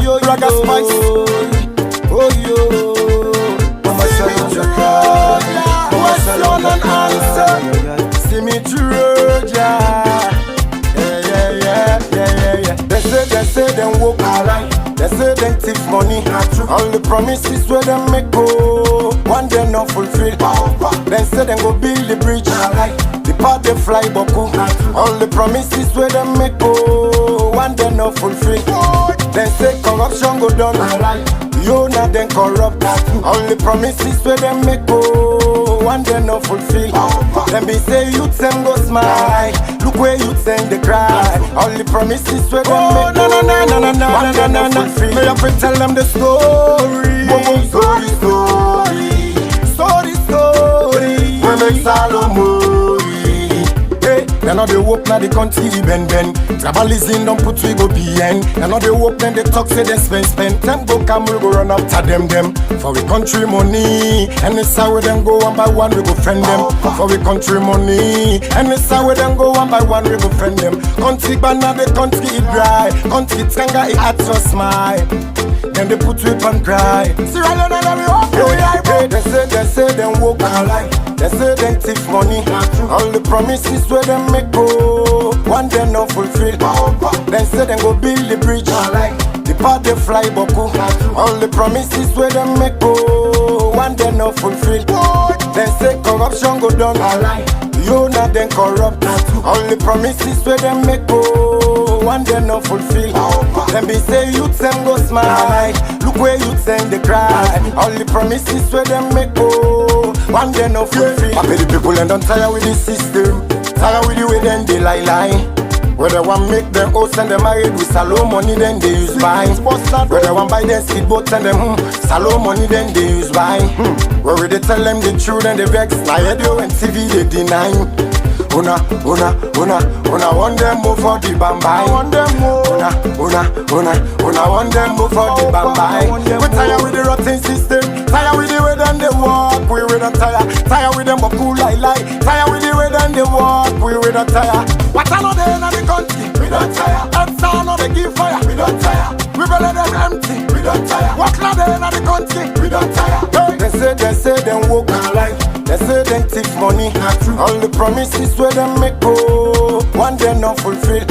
yo, Raga Spice. Oh yo, Mama Sayoja. Question and answer. See me through, yeah. They say them walk alright. They say them thief money. All the promises where them make go, one day not fulfill. Then say them go build the bridge. The part they fly boku. All the promises where them make go, one day not fulfill. Then say corruption go down. You not then corrupt. All the promises where them make go, one day not fulfill. Then be say youth them go smile. Look where youth them they cry. All the promises where them make go, one day not fulfill. May I tell them the story. Story. We make Salomon. They know they walk now the country bend. Tribalism don't put we go behind. They know they walk then they talk say they spend. Them go come we go run after them. For we country money. And it's how we them go one by one we go friend them. For we country money. And it's how we them go one by one we go friend them. Country banana the country it dry. Country tanga it at your smile. Then they put we on cry. See right now we walk they say them walk alike. They say them thief money. All the promises where them make go, one day not fulfill. Then say them go build the bridge. The part they fly boku. All the promises where them make go, one day not fulfill. Then say corruption go down. You not then corrupt. All the promises where them make go, one day not fulfill. Then be say youth them go smile. Look where youth them they cry. All the promises where them make go, one day not fulfill. I pay the people and don't tire with the system. Tire with the way then they lie. Where they want make them host and them married with salo money then they use buy. Where they want buy their speedboats and them salo money then they use buy. Where they tell them the truth and they vex. Now radio and TV they deny. Una want them move for the bambai. Una want them move for the bambai. We tired with the rotten system. Tired with the way then they walk. We don't tire. Tired with them cool lie. Tired with the way then they walk. We don't tire. What I know they in the country. We don't tire. That's all no they give fire. We don't tire. We belly them empty. We don't tire. What now they in the country. We don't tire. Hey. They say them walk alike. They say them thief money. All the promises where them make go, one day not fulfill.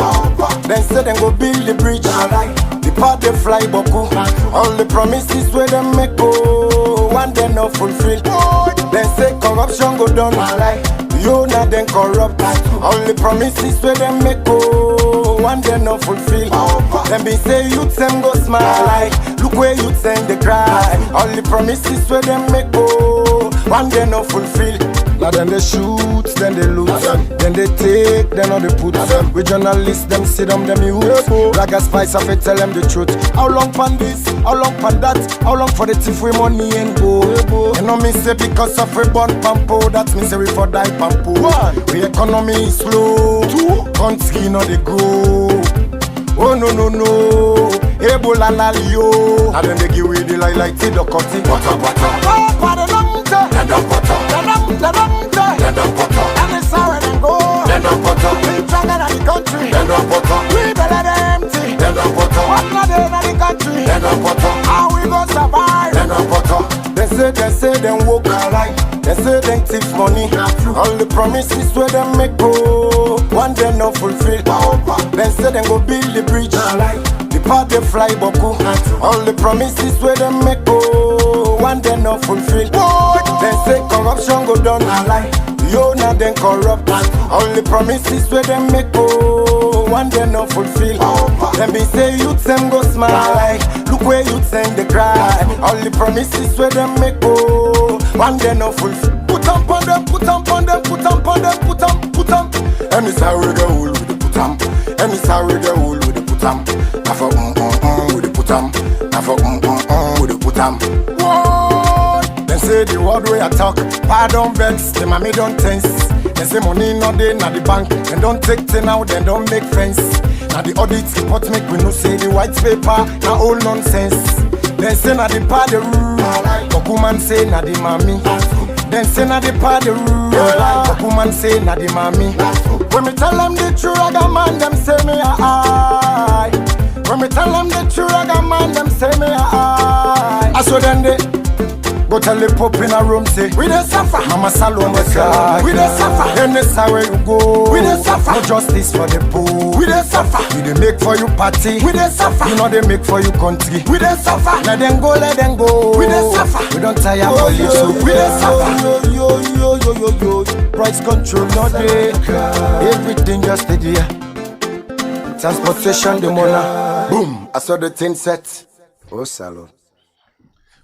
Then say them go build the bridge. The part they fly boku. All the promises where them make go, one day not fulfill. Then say corruption go down. You not then corrupt. All the promises where them make go, one day not fulfill. Then be say youth them go smile. Look where youth them they cry. All the promises where them make go, one day not fulfill. Now then they shoot, then they loot, then they take, then all they put. Regionalists, them sit on them youth. Raga Spice, I tell them the truth. How long pan this? How long pan that? How long for the thief with money and go? You know me say because of a born pampo, that means we for die pampo. The economy is slow, country no they grow. Oh no, Ebola lalio. And then they give we the like Tidokoti. And it's how they go. We dragon at the country. We belly them empty. What not they in the country? How we go survive? They say them walk alike. They say them thief money. All the promises where them make go, one day not fulfill. Then say them go build the bridge. The part they fly boku. All the promises where them make go, one day not fulfill. Then say corruption go down. You not then corrupt. All the promises where them make go, one day not fulfill. Then be say youth them go smile. Look where youth them they cry. All the promises where them make go, one day not fulfill. Put on them. And it's how we go with the put on. And it's how we go with the put on. Now for with the put on. Now for with the put on. They say the word way I talk, pardon vex, the mommy don't tense. They say money not there, not the bank, and don't take 10 out, then don't make friends. Now the audit report make we no say the white paper, now all nonsense. Then say na the party rule, Kokuman say na the mommy. Then say na the party rule, Kokuman say na the mommy. When me tell them the true Jagaban, them say me a eye. When me tell them the true Jagaban, them say me I saw them they go tell the pop in a room say we dey suffer. Mama Salome cry. We dey suffer. Then they say where you go. We dey suffer. No justice for the poor. We dey suffer. We dey make for you party. We dey suffer. You know they make for you country. We dey suffer. Let them go, let them go. We dey suffer. We don't tire for you so we dey suffer. Yo. Price control not there. Everything just steady. Transportation the money. Boom. I saw the thing set. Oh salon.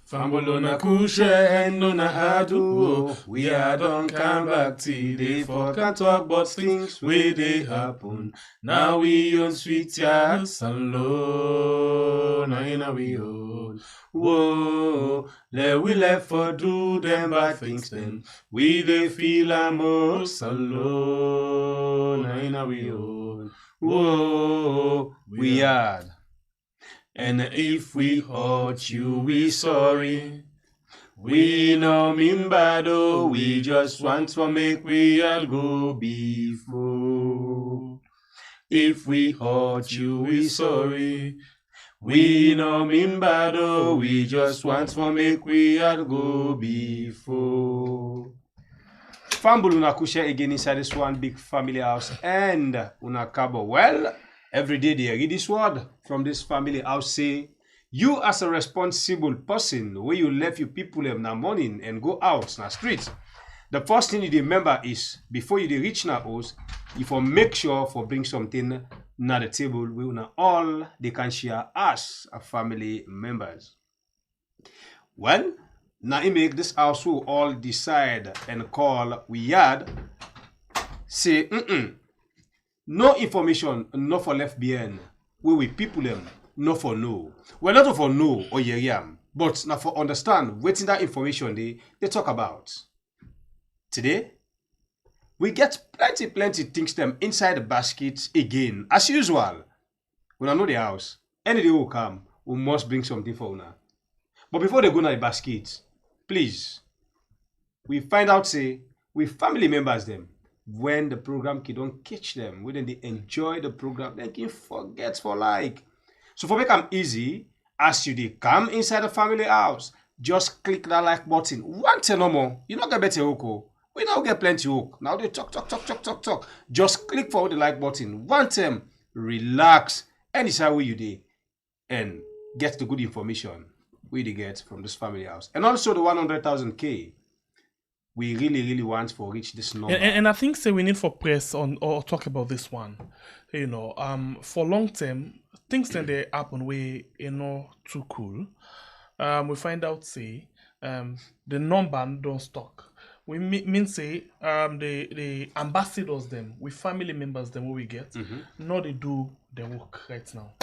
Fambulo na kushe endo na adu. We are don't come back today for can talk about things where they happen. Now we on sweet yes alone. Now we own. Whoa, let we left for do them bad things then. We they feel almost alone. Now we own. Whoa, we are. And if we hurt you, we sorry. We no mean bad, oh, we just want to make we all go before. If we hurt you, we sorry. We no mean bad, oh, we just want to make we all go before. Family una kushe again inside this one big family house and una kabo well. Every day they read this word from this family house say, you as a responsible person, where you left your people in the morning and go out in the street, the first thing you remember is, before you reach na house, you for make sure for bring something na the table where una all they can share as a family members. Well, now you make this house who all decide and call we yard, say, no information, no for left behind. We people them, no for no. Well, not for no or yam, but now for understand waiting that information they talk about. Today, we get plenty things them inside the basket again, as usual. When I know the house, any day will come, we must bring something for una. But before they go to the basket, please, we find out say we family members them. When the program can don't catch them, when they enjoy the program, they can forget for like. So for make them easy, as you they come inside the family house, just click that like button. One ten no more. You not get better hook. We now get plenty hook. Now they talk. Just click for the like button. One time, relax, and decide where you did, and get the good information we they get from this family house. And also the 100,000K. We really want to reach this number. And I think we need for press on or talk about this one. You know, for long term, things that they happen way too cool. We find out the number don't stock. We mean say the ambassadors them, we family members them what we get, now they do their work right now.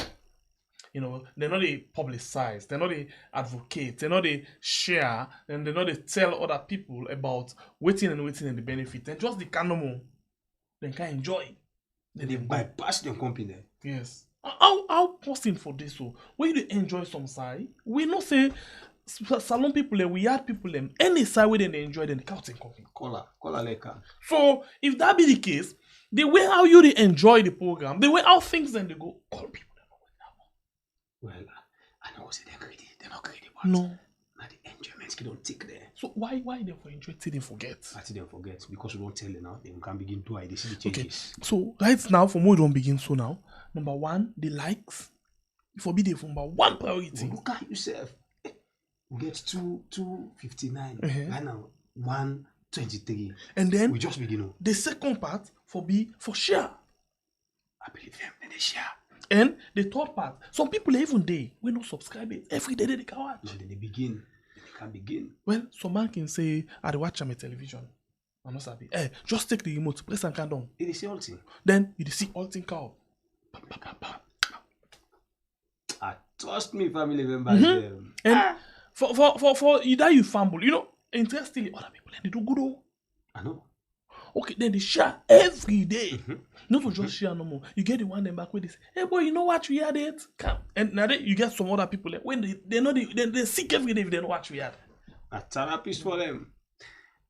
You know, they're not they publicize, they're not they advocate, they're not they share, and they're not they tell other people about waiting and the benefit. And just the canomo, they can enjoy. Then they bypass the company. Yes. How posting for this so when you enjoy some side, we not say salon people we had people any side where they enjoy the counting company. Cola like that. So if that be the case, the way how you they enjoy the program, the way how things then they go, call people. Well, I know say they're not greedy, but no. Now the enjoyment you don't take there. So why they for enjoy till they forget? I think they forget because we don't tell them now. They can begin to they see the changes. Okay. So right now, from where we don't begin so now, number one, the likes. Forbid the number one priority. Well, look at yourself. We get 259 right now, 123. And then we just begin. The second part for share. I believe them, then they share. And the third part, some people even we not subscribe it. Every day they can watch. So then they can begin. Well, some man can say, I watch my television. I'm not sabi. Just take the remote, press and count down. It is all thing. Then you see all thing cow. Trust me, family members. And for either you fumble, you know, interestingly, other people they do good. I know. Okay, then they share every day. Not to just share no more. You get the one them back with this. Hey boy, you know what we had it? Come. And now you get some other people when they know they sick every day if they know what we had. A therapist for them.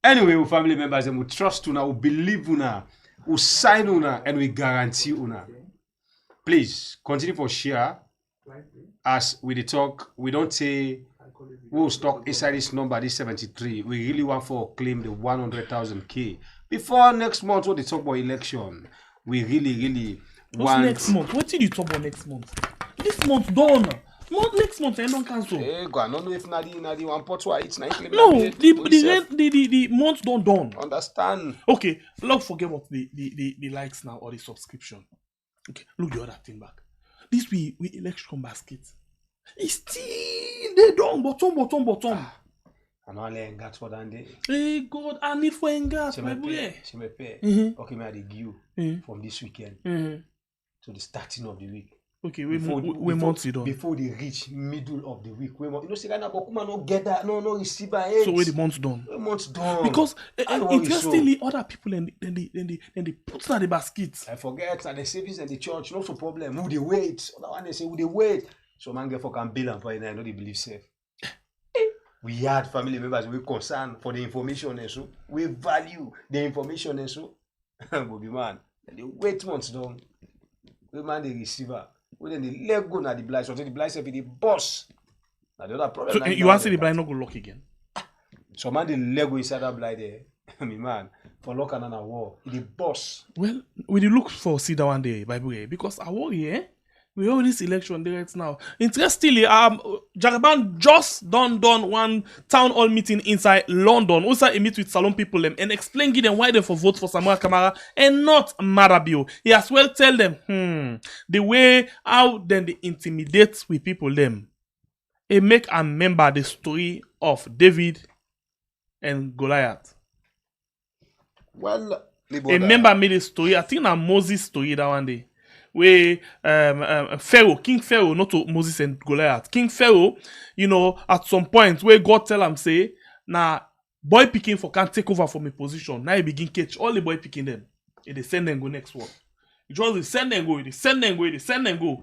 Anyway, we family members and we trust una, we believe una, we sign una, and we guarantee una. Please continue for share as we dey talk, we don't say we'll stock inside this number, this 73. We really want for claim the 100,000 K. Before next month, when they talk about election, we really What's want. next month? What did you talk about next month? This month done. Next month I don't cancel. Hey, go. I don't know if Nadi one pot why it's not. No, the month don't done. Understand. Okay, let's forget what the likes now or the subscription. Okay, look the other thing back. This we election basket. It's still they done bottom. And only engat for that day. Hey God, I need for engat, my boy. She may pay. Okay, me I dey give from this weekend to the starting of the week. Okay, we months it on. Before they reach middle of the week. You know, say that Bokuma no get that, no receiver. So where the months done? The months done. Because interestingly, other people and they put that the basket. I forget that the savings and the church, no so problem. Who they wait? Other one they say who they wait. So man get for can bill and for I know they believe safe. We had family members we concern for the information and so we value the information and so. Bobby man, the wait months done. We man the receiver. We then the leg go na the blind, so the blind self the boss. Now the other problem. So you want to see the blind not go lock again? So man the leg go inside that blind there. Me man for lock and war. The boss. Well, we dey look for see that one day, by the way, because I worry, we have this election there right now. Interestingly, Jagaban just done one town hall meeting inside London. Also, he meet with Salon people and explain to them why they for vote for Samura Kamara and not Marabio. He as well tell them, the way how then they intimidate with people them. He make a remember the story of David and Goliath. Well, Remember made a story. I think a Moses story that one day. Where Pharaoh, King Pharaoh, not to Moses and Goliath. King Pharaoh, at some point where God tell him say, boy picking for can't take over from a position. Now he begin catch all the boy picking them. And they send them go next one. It was they send them go.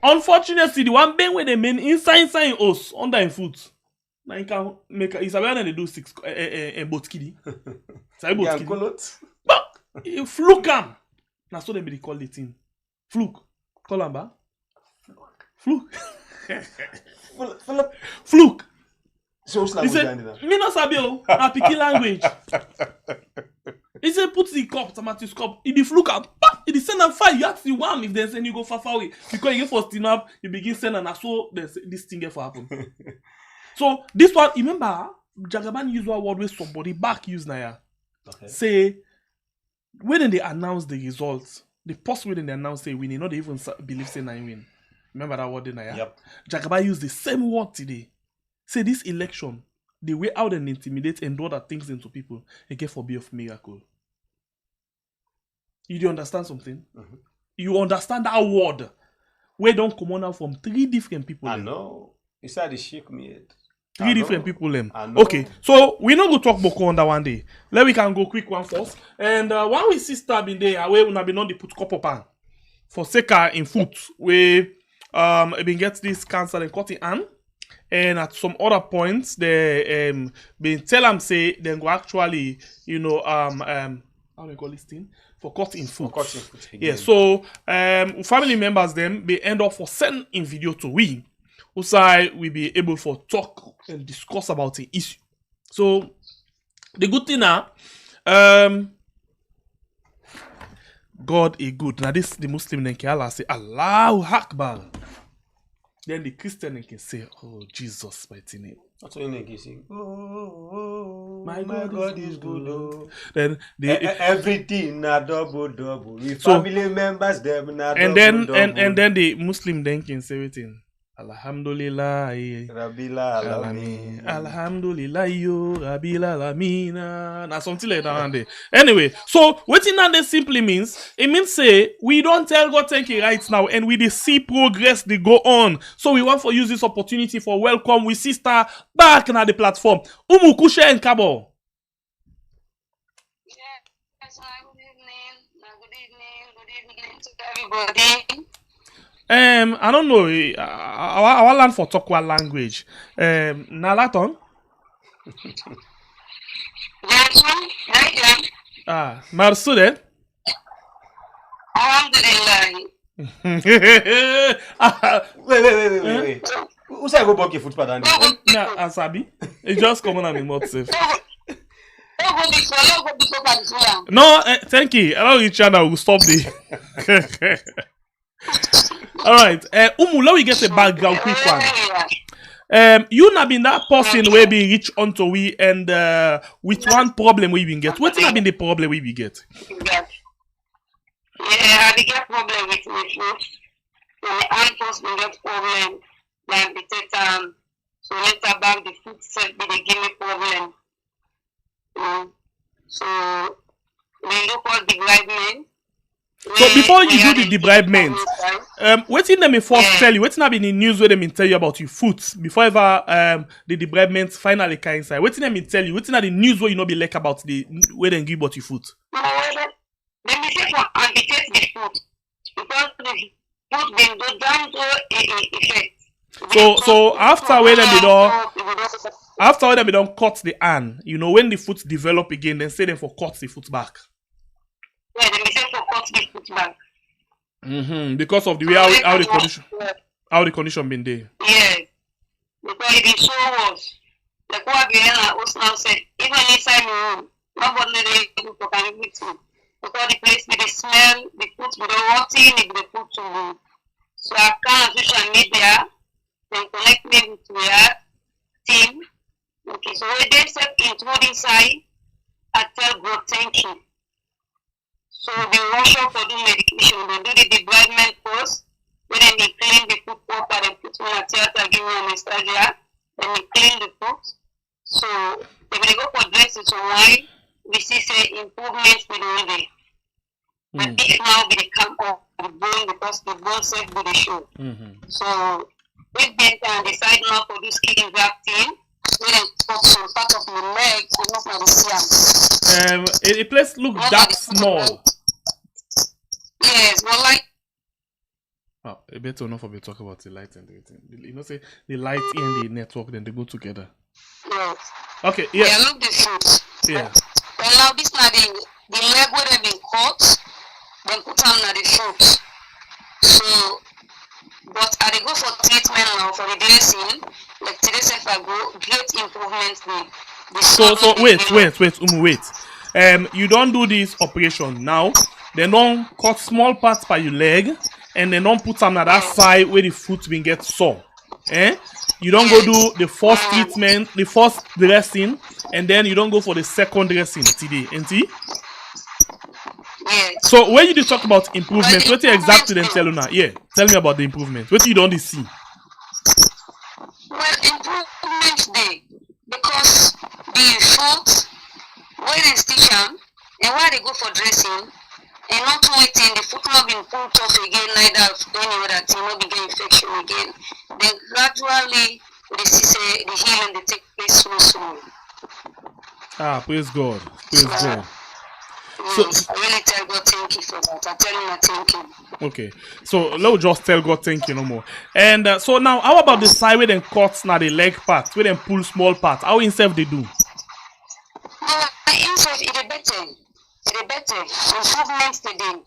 Unfortunately, the one bang where they mean inside us under him foot. Now you can make it's aware that they do 6 boat kiddie. Say boat kiddie. But you fluke him. Now so they be call the thing. Fluke. Call him back. Fluke. Fluke. So he said, me no sabi o. Na pikin language. He said, put the cup, tomato cup. If the fluke up, it is send and fire. You have to one if there's any go far away. Because you get first thing up, you begin send and so this thing get for happen. So this one, remember, Jagaban use one word where somebody back use na. Okay. Say when they announce the results, the post when they announce say winning, not even believe say nine win. Remember that word in there? Yep. Jagaban used the same word today. Say this election, the way out and intimidate and do other things into people, it get for be of miracle. You do understand something? Mm-hmm. You understand that word where don't come on out from 3 different people. I know. It's how they shake me. 3 different people them. Okay, so we not go talk Boko on that one day. Let we can go quick one first. And when we see stab in there, we will be not the put couple pan for Seka in foot. We been get this cancer and cut in hand. And at some other points, they been tell them say they go actually, how do you call this thing? For cut in foot. Yeah, so family members them they end up for send in video to we. Usai we be able for talk and discuss about the issue. So the good thing now, God is good. Now this the Muslim then can Allah say Allahu Akbar. Then the Christian can say, oh Jesus, mighty name. That's what you can say. Oh, my God is good. Oh. Then everything na double. With family members them na and double. And then the Muslim then can say everything. Alhamdulillah, Rabbil Alamin. Alhamdulillah, yo, Rabbil Alamin. Now something like that one day. Anyway, so what that simply means, it means say we don't tell God thank you right now, and we see progress they go on. So we want to use this opportunity for welcome with sister back on the platform. Kushe and Kabo. Yes, good evening to everybody. I don't know. I want learn for talk one language. Nalaton. Marsude. Alhamdulillah. Wait. Who say I go buck your footpad and Nah, Asabi. It's just common and not safe. No, thank you. Allow each other. We'll stop the. All right. Let me get a background quick one. You not been that person where be reach onto we and with one problem we been get. What's not been the problem we be get? Yeah, I get problem with my food. When the armed force will get problem, like the take so later back the food self they give me problem. So they look all debridement. So before you do the debridement, what's in them first tell you? What's not been in the news where them tell you about your food before ever the debridement finally come inside? What's in them tell you? What's not the news where you know be like about the where they give about your food? Let me say for agitate the food because the food been go down to effect. So after when them they don't cut the hand, you know when the foot develop again, then say them for cut the foot back. Yeah, let me say for cut the foot back. Because of the way how the condition been there. Yeah, because it is so worse. Like what Vienna now said, even inside my room, nobody they able to come with me. Because the place with the smell, the food with the rotten, it the food to me. So I can on social media, then connect me with their team. Okay, so when they step into inside, I tell God thank you. So they rush up for do medication, they do the debridement first, then they clean the food proper, they put me in a theater, give me anesthesia, then they clean the food. So if they go for dressing, so why we see say improvements with the day. And this now be the camp of the bone because the bone self be the show. So if they can decide now for this skin grafting, we then cut some part of my leg and not my siam. A place look that small. Yes, but like. Oh, a better enough for me talk about the light and everything. You know, say the light and the network, then they go together. Yes. Okay, yeah. Yeah, look the food. Yeah. And now this now the leg where they been cut, then put them na the foot. So, but I dey go for treatment now for the dressing. Like today, if I go, great improvement there. So wait. You don't do this operation now. They don't cut small parts by your leg, and they don't put them on that side where the foot been get sore. You don't go do the first treatment, the first dressing, and then you don't go for the second dressing today, ain't it? Yes. So when you do talk about improvement, what exactly them tell you now? Yeah, tell me about the improvement. What you don't see? Well, improvement there because the foot where they stitch them and where they go for dressing. And not waiting, the foot not being pulled off again, neither of any other thing, not begin infection again. Then gradually, they see the healing they take place slowly. Praise God. Praise God. I really tell God thank you for that. I tell him I thank him. Okay, so let's just tell God thank you no more. And so now, how about the side where they cut now the leg part, where they pull small part? How instead they do? No, instead it is better. It is better. Improvements they do.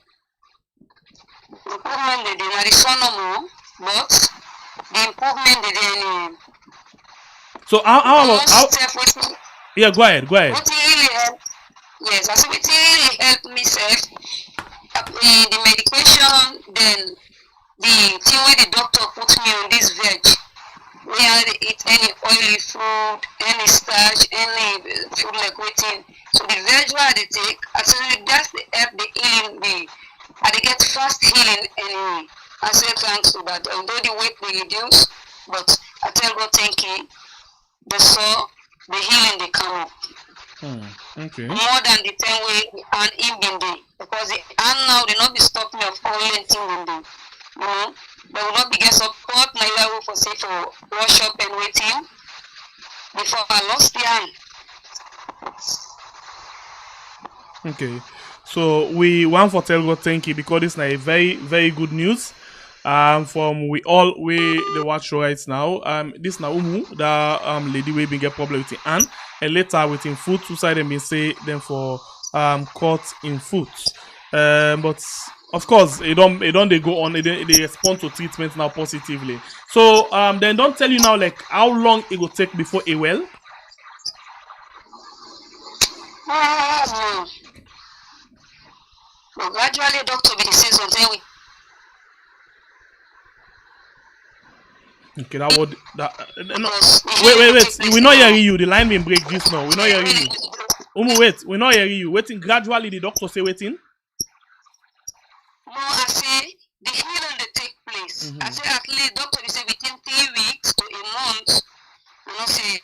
Improvement they do. Now the son no more, but the improvement they do anyway. So how about yeah, go ahead. What really help? Yes, I said it really helped me self. The medication, then the thing where the doctor put me on this veg. We had eat any oily food, any starch, any food like waiting. So the veg where they take, actually that's the help the healing they get fast healing anyway. I say thanks to that. Although the weight they reduce, but I tell God thank you. They saw the healing they come up. Okay. More than the 10 way and in been there. Because the and now they not be stop me of all anything in there. You know, they will not be get support neither will for say for wash up and waiting before I lost the hand. Okay. So we want for tell God thank you because this is a very, very good news. From we the watch show right now. This now the lady we been get problem with the hand. And later with in foot, two side them been say them for cut in foot. But Of course, they go on, they respond to treatment now positively. So then don't tell you now like how long it will take before it well. No. But gradually, doctor will say something. Okay, that would that no. Wait. We're not hearing you. The line been break just now. We're not hearing you. Wait. We're not hearing you. Waiting. Gradually, the doctor say waiting. No, I say the healing they take place. I say at least doctor will say within 3 weeks to a month. You know, say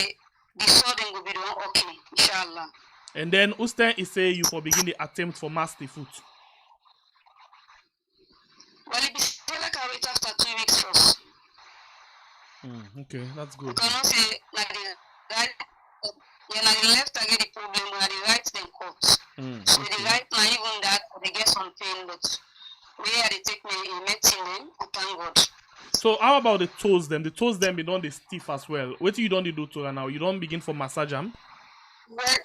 the sudden will be done okay, inshallah. And then Usten is say you for begin the attempt for master foot. Well, it be still like I wait after 2 weeks first. Okay, that's good. You cannot say like the right, like the left I get the problem, like the right then cut. So the right now even that they get some pain, but where they take me in medicine then, I thank God. So how about the toes them? The toes them be done the stiff as well. What you don't do to her now? You don't begin for massage them? Well,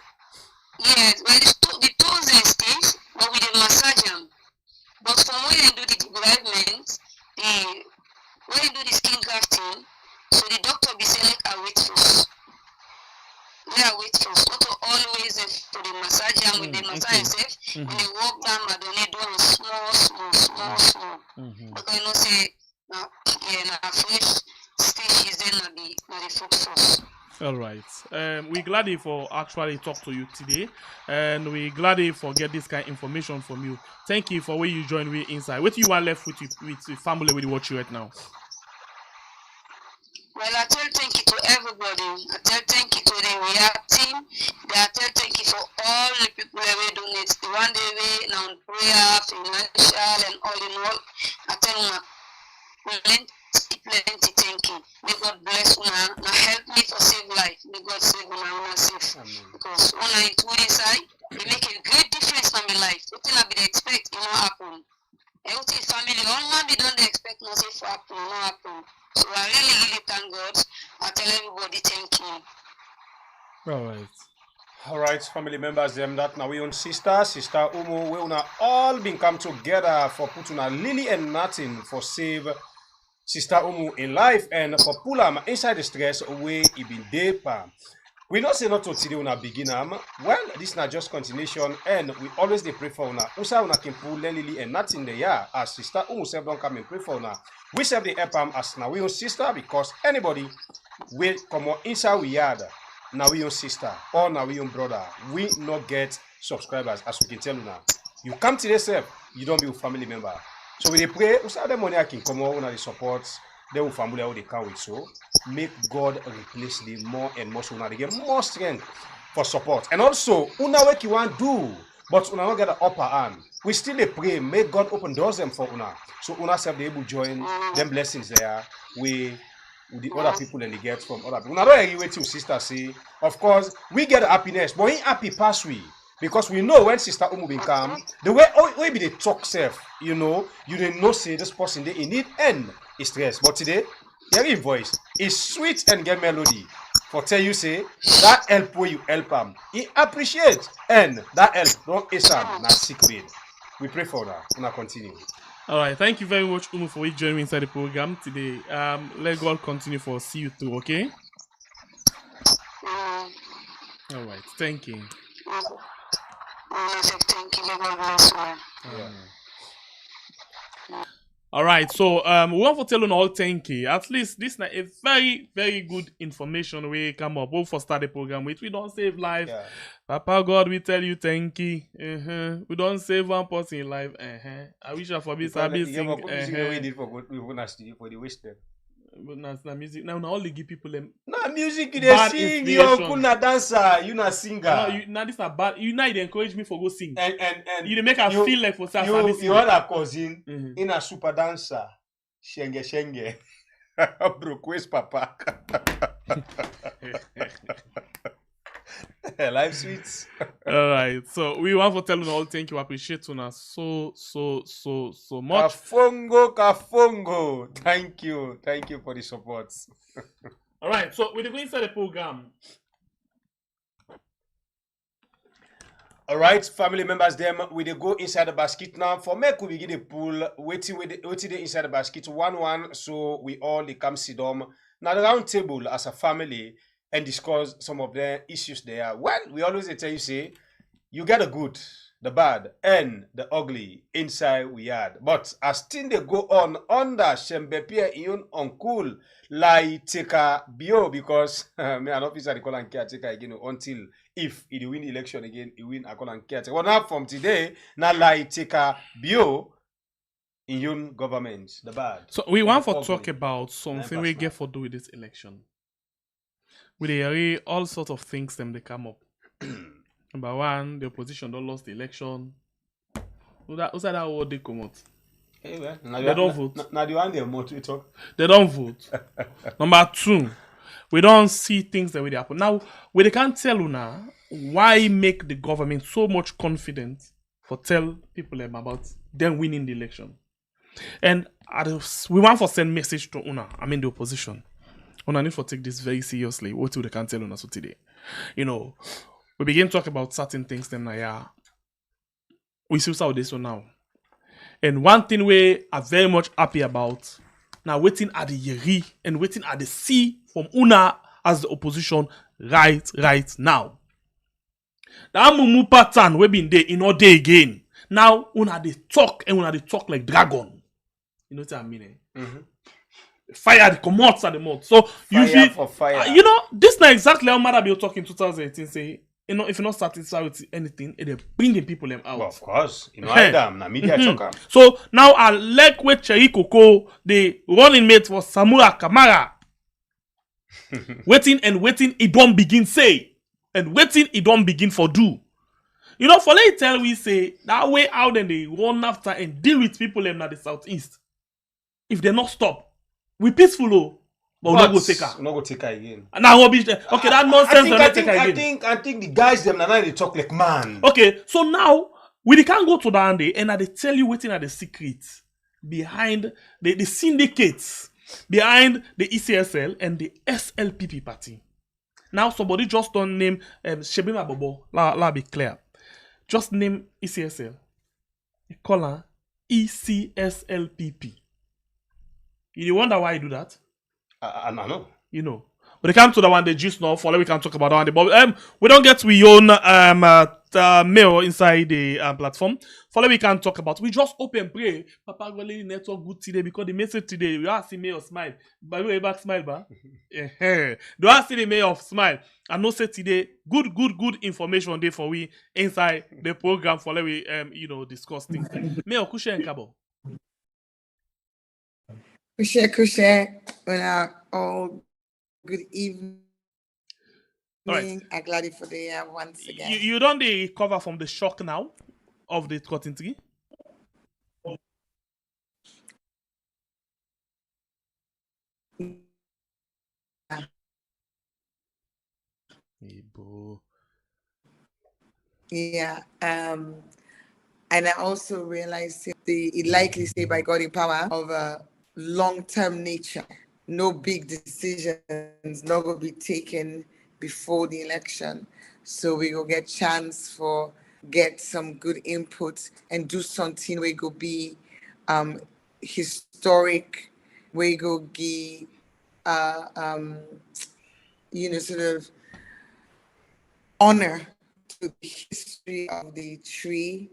yes, well the toes they stiff, but with the massage them. But from when they do the development, when they do the skin grafting, so the doctor be saying like I wait first. Let I wait first. Not to always for the massage and with the massage itself, when they walk down, but they do it small. Because you know say now fresh stage is then the foot first. All right. We're glad for actually talk to you today, and we're glad for get this kind of information from you. Thank you for where you join me inside. What do you want left with your family with watch you right now? Well, I tell thank you to everybody. I tell thank you to the react team. I tell thank you for all the people that we donate. The one day we now prayer, financial, and all in all. I tell you, plenty thank you. May God bless you now. Now help me for save life. May God save you now. Safe. Because when I do inside, it make a great difference in my life. What I be expect, it not happen. Everything family, all man be don't expect nothing for happen, it not happen. So I really thank God. I tell everybody thank you. All right, family members, them that now we own sister Umu, we una all been come together for putting a Lily and nothing for save sister Umu in life and for pull am inside the stress away it been day palm. We not say not to today una begin well, this is not just continuation and we always they pray for una. Usa una can pull Lily and nothing the year as sister Umu self don't come and pray for una. We serve the help as now we own sister because anybody will come on inside we yard. Now we own sister or now we own brother. We not get subscribers as we can tell you now. You come to yourself, you don't be a family member. So we pray, we say the money I can come on the supports, they will family how they can with so make God replace them more and more so now they get more strength for support. And also, una work you want do, but una not get the upper hand. We still pray, make God open doors them for una. So una self they able to join them blessings there. We with the other people and they get from other people. Now don't agree with you, sister say. Of course, we get happiness, but we ain't happy pass we. Because we know when sister Umu bin come, the way we be the talk self, you didn't know say this person they in need and is stress. But today, your voice is sweet and get melody. For tell you say that help where you help him. He appreciate and that help don't is not secret. We pray for that. We'll continue. All right, thank you very much, Umu, for joining me inside the program today. Let God continue for see you through, okay? All right, thank you. Thank you, God bless you. All right, so we want to tell you all thank you. At least this is a very, very good information we come up. Both for start the program with. We don't save life. Yeah. Papa God, we tell you thank you. We don't save one person in life. I wish I forbid Sabi sing. For the wasted. But na music. Now only give people them. Nah, music you Bad sing. You inspiration. are not dancer. You not singer. No, now this are bad. You now they encourage me for go sing. And You dey make her feel like for Sabi sing. you are a cousin in a super dancer. Shenge. Broke waist papa. Life sweets. All right, so we want to tell you all thank you, appreciate you so much. Kafongo. Thank you for the support. All right, so we're going inside the program. All right, family members, them we dey go inside the basket now. For make we begin the pool, waiting dey inside the basket 1-1. So we all dey come sit down now the round table as a family and discuss some of the issues there. Well, we always dey tell you say you get the good, the bad, and the ugly inside we had. But as things they go on under Shembepie Iyon uncle like Teka Bio because me an officer they call and caretaker again until if he win election again, he win I call and caretaker. Well now from today, now like Teka Bio in your government, the bad. So we want to ugly. talk about something we get for do with this election. We hear all sorts of things them they come up. Number one, the opposition don't lost the election. Who's that word they come out? Hey, well, They don't vote. Now the one they want to talk. They don't vote. Number two, we don't see things that will happen. Now, we can't tell you now why make the government so much confident for tell people them about them winning the election. And we want to send message to Una, I mean the opposition. Una need to take this very seriously. What do they can't tell Una so today? You know, we begin to talk about certain things then yeah. We see how this one now. And one thing we are very much happy about now waiting at the Yeri and waiting at the C from Una as the opposition right now. That mumu pattern we been there in all day again. Now Una they talk and Una they talk like dragon. You know what I mean? Mm-hmm. Fire the commodity at the mouth. So Fire for fire. you know, this not exactly how Mother Bill talk in 2018 say, you know, if you're not satisfied with anything, they're bringing people them out. Well, of course. You know, I damn, na media choker. So now I like with Cherry Coco, the running mate for Samura Kamara. waiting, it don't begin say. And waiting, it don't begin for do. You know, for let tell we say, that way out then they run after and deal with people them at the southeast. If they not stop, we peaceful oh. But we not go take her. We not go take her again. Now rubbish there. Okay, that nonsense don't take her again. I think the guys them now they talk like man. Okay, so now we can't go to that day and they tell you waiting at the secrets behind the syndicates behind the ECSL and the SLPP party. Now somebody just don't name Shebima Bobo. La be clear. Just name ECSL. You call her ECSLPP. You wonder why I do that? I know. You know. But they come to the one they just know for we can talk about that one. But we don't get we own mail inside the platform. For we can talk about. We just open pray. Papa really network good today because the message today we are see mail smile. By the way, back smile, ba. Do I see the mail of smile? And no say today good information there for we inside the program for we discuss things. Mail kushe and kabo. Kushe, all good evening. All right. I'm glad for the year once again. You don't recover from the shock now of the cotton tree? Yeah. And I also realized it likely say by God in power of a long-term nature. No big decisions not going to be taken before the election. So we will get chance for get some good input and do something we go be historic, we go be sort of honor to the history of the tree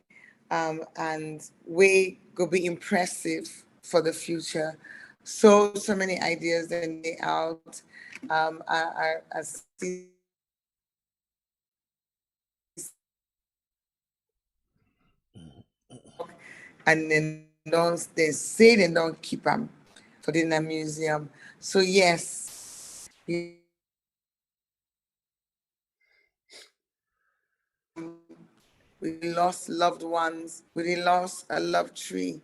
and we go be impressive for the future. So many ideas and they out. I see and then they say they don't keep them for the museum. So yes, we lost loved ones. We lost a love tree.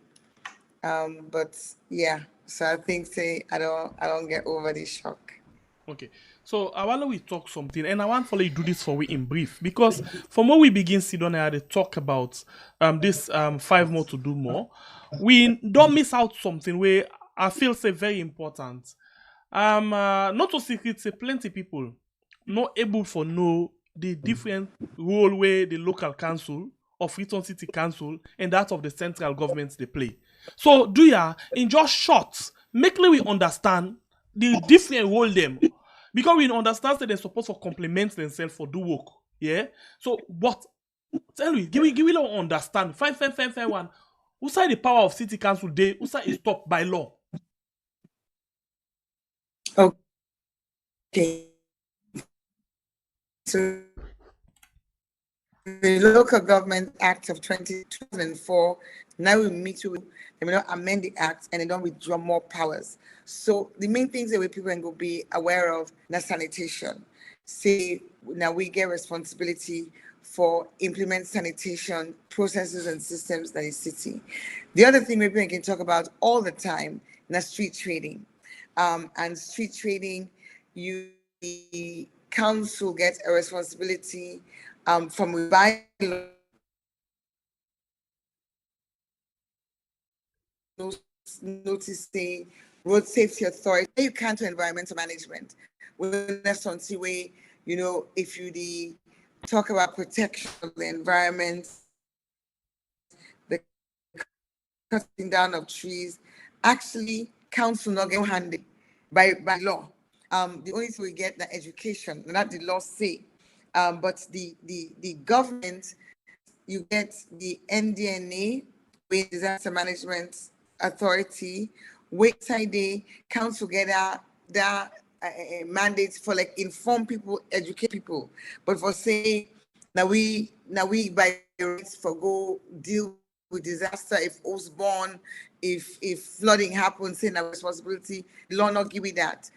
But yeah, so I think I don't get over the shock. Okay, so I want we talk something, and I want for you to do this for we in brief because from what we begin see down here, they talk about this 5 more to do more. We don't miss out something where I feel say very important. Not to secret, say plenty people not able for know the different role where the local council of Freetown City Council and that of the central government they play. So do ya in just short, make we understand the different role them because we understand that they're supposed to complement themselves for do work. Yeah. So but tell me, give me little understand. Fine one. Who say the power of city council day? Who say is stopped by law? Okay. So the Local Government Act of 2004, now we meet to, they may not amend the act and they don't withdraw more powers. So the main things that we people can go be aware of, na sanitation. Say now we get responsibility for implement sanitation processes and systems that is city. The other thing maybe we can talk about all the time, na street trading. And street trading, the council gets a responsibility from bylaw noticing road safety authority. You can't do environmental management. When that's on the way, if you talk about protection of the environment, the cutting down of trees, actually council not get handy by law. The only thing we get the education, not the law say. But the government, you get the NDNA, Disaster Management Authority, website day, council get that mandates for like inform people, educate people. But for say now we by rights for go deal with disaster if Osborne, if flooding happens, saying our responsibility, the law not give me that.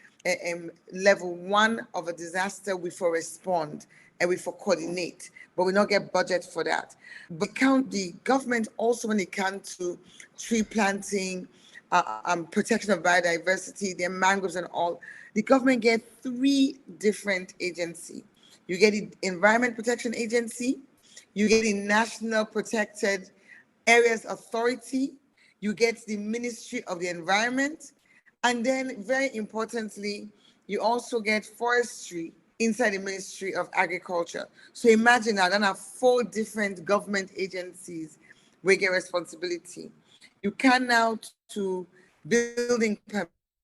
Level 1 of a disaster, we for respond and we for coordinate, but we not get budget for that. But the government also when it comes to tree planting, protection of biodiversity, their mangroves and all, the government get 3 different agencies. You get the Environment Protection Agency, you get the National Protected Areas Authority, you get the Ministry of the Environment, and then very importantly, you also get forestry inside the Ministry of Agriculture. So imagine now, then have 4 different government agencies where get responsibility. You can now to building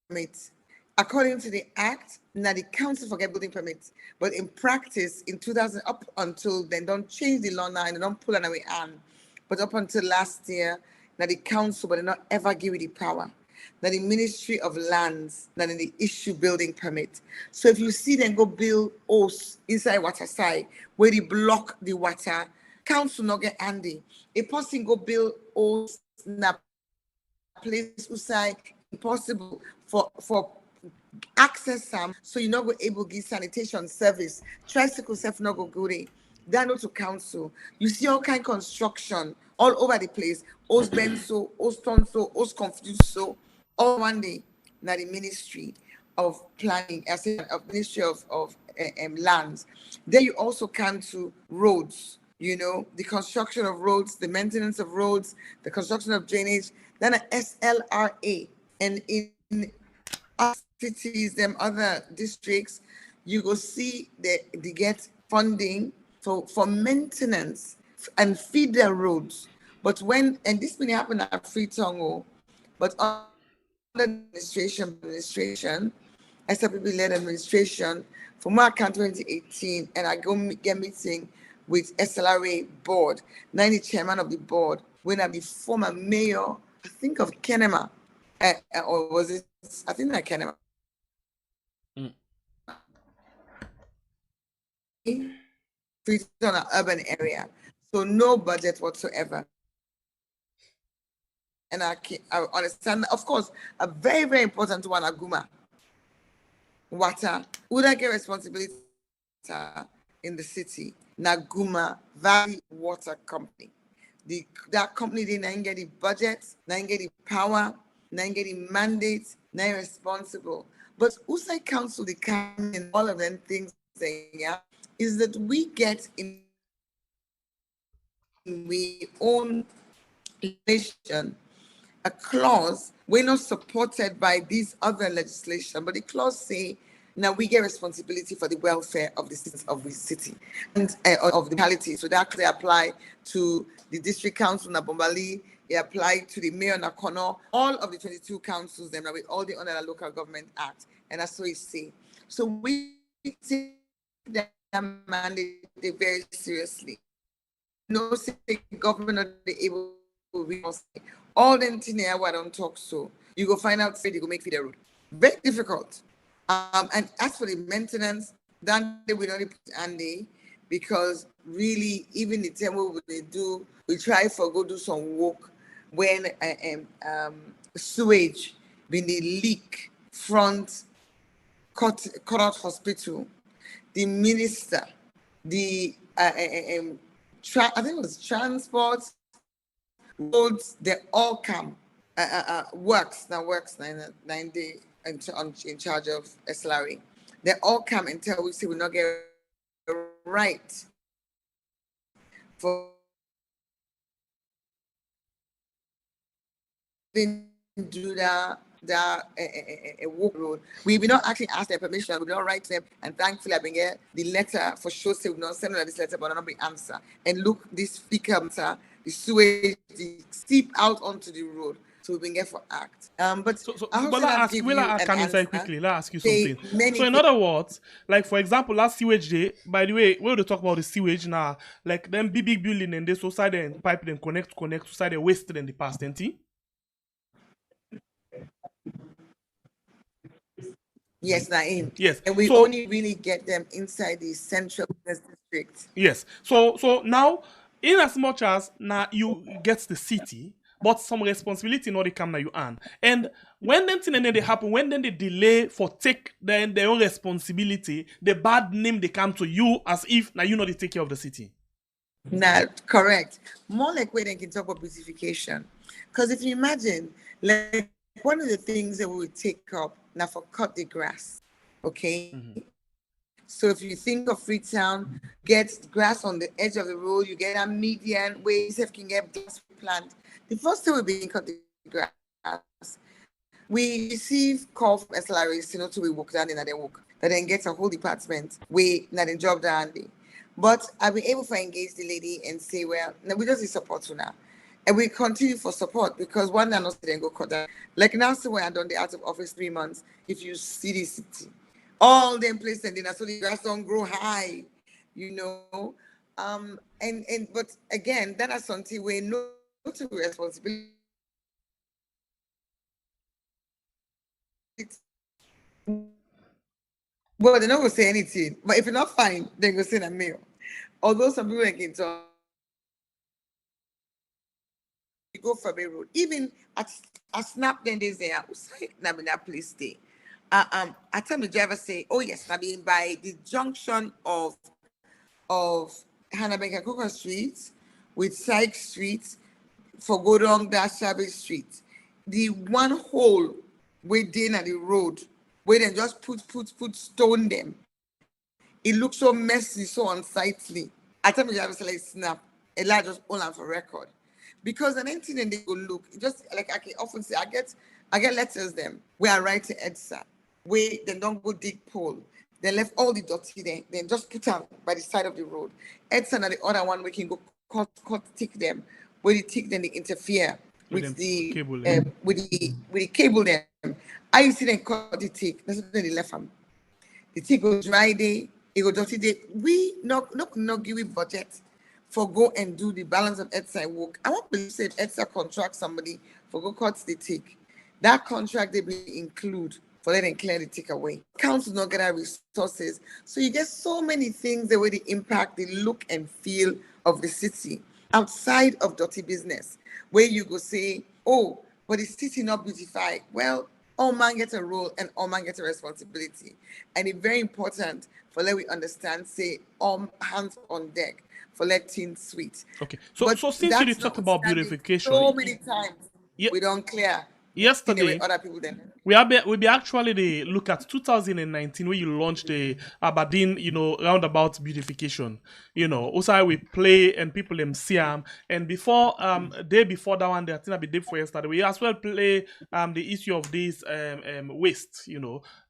permits. According to the act, now the council forget building permits, but in practice, in 2000 up until then, don't change the law now and they don't pull it away on. But up until last year, now the council, but they not ever give you the power. Now the Ministry of Lands, now they issue building permit. So if you see them go build house inside water side where they block the water, council not get handy. A person go build house na place outside impossible for access some, so you're not go able to give sanitation service. Tricycle self not go good. That not to council. You see all kind of construction all over the place. Os bend so, os turn so, os confused so. All one day, now the Ministry of Planning, I say of Ministry of Lands. Then you also come to roads. The construction of roads, the maintenance of roads, the construction of drainage. Then a SLRA, and in cities, them other districts, you go see they get funding for maintenance and feed their roads. But and this may happen at Freetown, but under administration, SLPP-led administration, from my account 2018, and I go get meeting with SLRA board, now the chairman of the board, when I be former mayor, I think of Kenema, or was it, I think that Kenema. Freetown, an urban area, so no budget whatsoever. And I understand, of course, a very, very important one, Aguma. Water. Would I get responsibility in the city? Naguma Valley Water Company. That company didn't get the budget, didn't get the power, didn't get the mandate, not responsible. But Usai Council, the kind and all of them things saying, is that we get in we own legislation a clause we're not supported by these other legislation, but the clause say Now we get responsibility for the welfare of the citizens of the city and of the locality. So that they apply to the district council in Abombali, it applied to the mayor in Akono, all of the 22 councils, them with all the under the local government act, and that's what you see. So we take that mandate very seriously. No state government are able to resource all them things here I don't talk so. You go find out say they go make the road. Very difficult. And as for the maintenance, then we don't put Andy because really even the time what they do, we try for go do some work when sewage been the leak front cut out hospital, the minister, the I think it was transport, roads, they all come. Works now, 9 day in charge of SLRE. They all come and tell we say we not get right for do that walk road. We will not actually ask their permission. We will not write them. And thankfully, I've been getting the letter for sure. Say we not send this letter, but not be answer. And look, this speaker, the sewage, the seep out onto the road. So we've been getting for act. But let ask come inside quickly. Let ask you something. So in things. other words, like for example, last sewage day. By the way, we will talk about the sewage now. Like them big building and this side and pipe them connect to side they wasted in the past, ain't it? Yes, Naim. Yes. And we only really get them inside the central business district. Yes. So now, in as much as now you get the city, but some responsibility not they come now you earn. And when them thing and then they happen, when then they delay for take then their own responsibility, the bad name they come to you as if now you know they take care of the city. Nah, correct. More like when they can talk about beautification. Because if you imagine, like one of the things that we would take up now for cut the grass, okay? Mm-hmm. So if you think of Freetown, get grass on the edge of the road, you get a median where you can get grass plant. The first thing will be cut the grass. We receive call from SLRs, to we walk down in their work, that then gets a whole department we not in job down there. But I've been able to engage the lady and say, well, now we just need support for now. And we continue for support because one day I'm not then go cut down. Like now, so when I done the out of office 3 months, if you see the city, all them places and then so the grass don't grow high, but again, that is something we know to responsibility. Well, they're not gonna say anything, but if you're not fine, they're gonna send a mail. Although some people can talk. Go for a road. Even at snap then there's there that place there. I tell the driver say, oh yes, I mean by the junction of Hannah Coco Street with Syke Street for go down that Shabby Street. The one hole within at the road where they just put stone them. It looks so messy, so unsightly. I tell the driver say like snap, a lot just all on for record. Because an anything and they go look, just like I can often say, I get letters them where I write to EDSA, where they don't go dig pole. They left all the dirty there, then just put them by the side of the road. EDSA and the other one we can go cut tick them, where the tick then they interfere with the cable with the cable them. I see them cut the tick, that's what they left them. The tick go dry day, it go dirty day. We not give it budget for go and do the balance of EDSA work. I won't believe if EDSA contract somebody for go cut the tick. That contract they will include for letting clear the tick away. Council not get our resources. So you get so many things that way they impact the look and feel of the city outside of dirty business, where you go say, oh, but the city not beautified. Well, all man gets a role and all man gets a responsibility. And it's very important for let we understand, say, all hands on deck. For letting sweet. Okay. So since you talk about beautification, so many times we don't clear. Yesterday, other people then. we be actually look at 2019 where you launched the Aberdeen, roundabout beautification. Also we play and people them see them. And before day before that one, I think I be day before yesterday. We as well play the issue of this waste,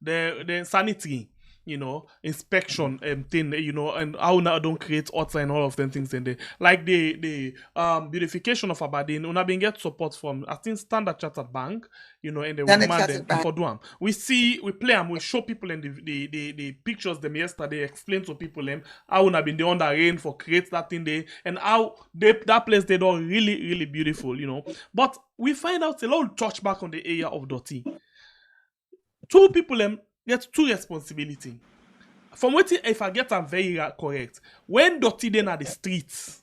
the sanity. inspection thing, and how now don't create outside and all of them things in there. Like the beautification of Aberdeen, una been get support from I think Standard Chartered Bank, and the Standard woman Chartered them Bank. for do 'em. We play them, we show people in the pictures them yesterday, explain to people them how una been there under rain for create that thing there, and how that place they done really, really beautiful, But we find out a lot of touch back on the area of Doty. Two people get two responsibility. From what if I get them very correct, when Doty then at the streets,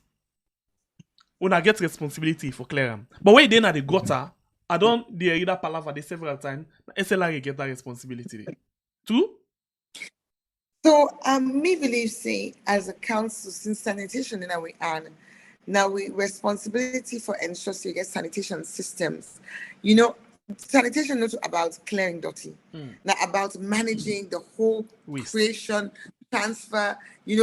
una get responsibility for clear them. But when then at the gutter, I don't the either palaver they several times, SLR get that responsibility. Two? So me believe say as a council, since sanitation in our hand, now we responsibility for ensuring you get sanitation systems. Sanitation not about clearing dirty, not about managing the whole Waste. creation, transfer.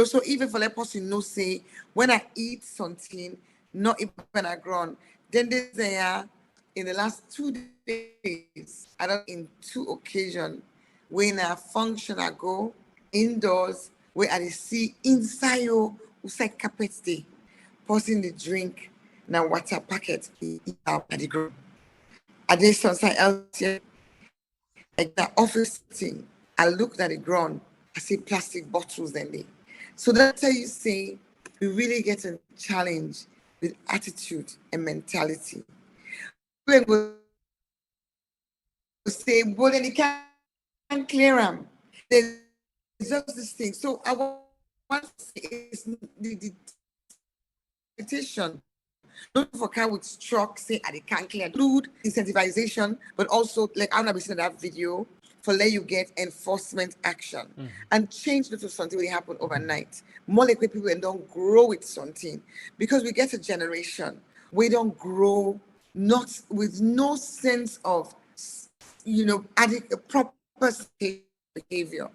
So even for let person say when I eat something, not even I grown, then there in the last 2 days, I don't in 2 occasions when I function I go indoors where I see inside you say carpet day, passing the drink now water packet at the ground. I did something else here, like the office thing. I looked at the ground, I see plastic bottles in there. So that's how you say we really get a challenge with attitude and mentality. We will say, well, then you can't clear them. There's just this thing. So I want to say is the petition. Not for car with struck, say they can't clear include incentivization, but also like I'm not seeing that video for let you get enforcement action and change the something will happen overnight. More like people and don't grow with something because we get a generation we don't grow not with no sense of proper behavior.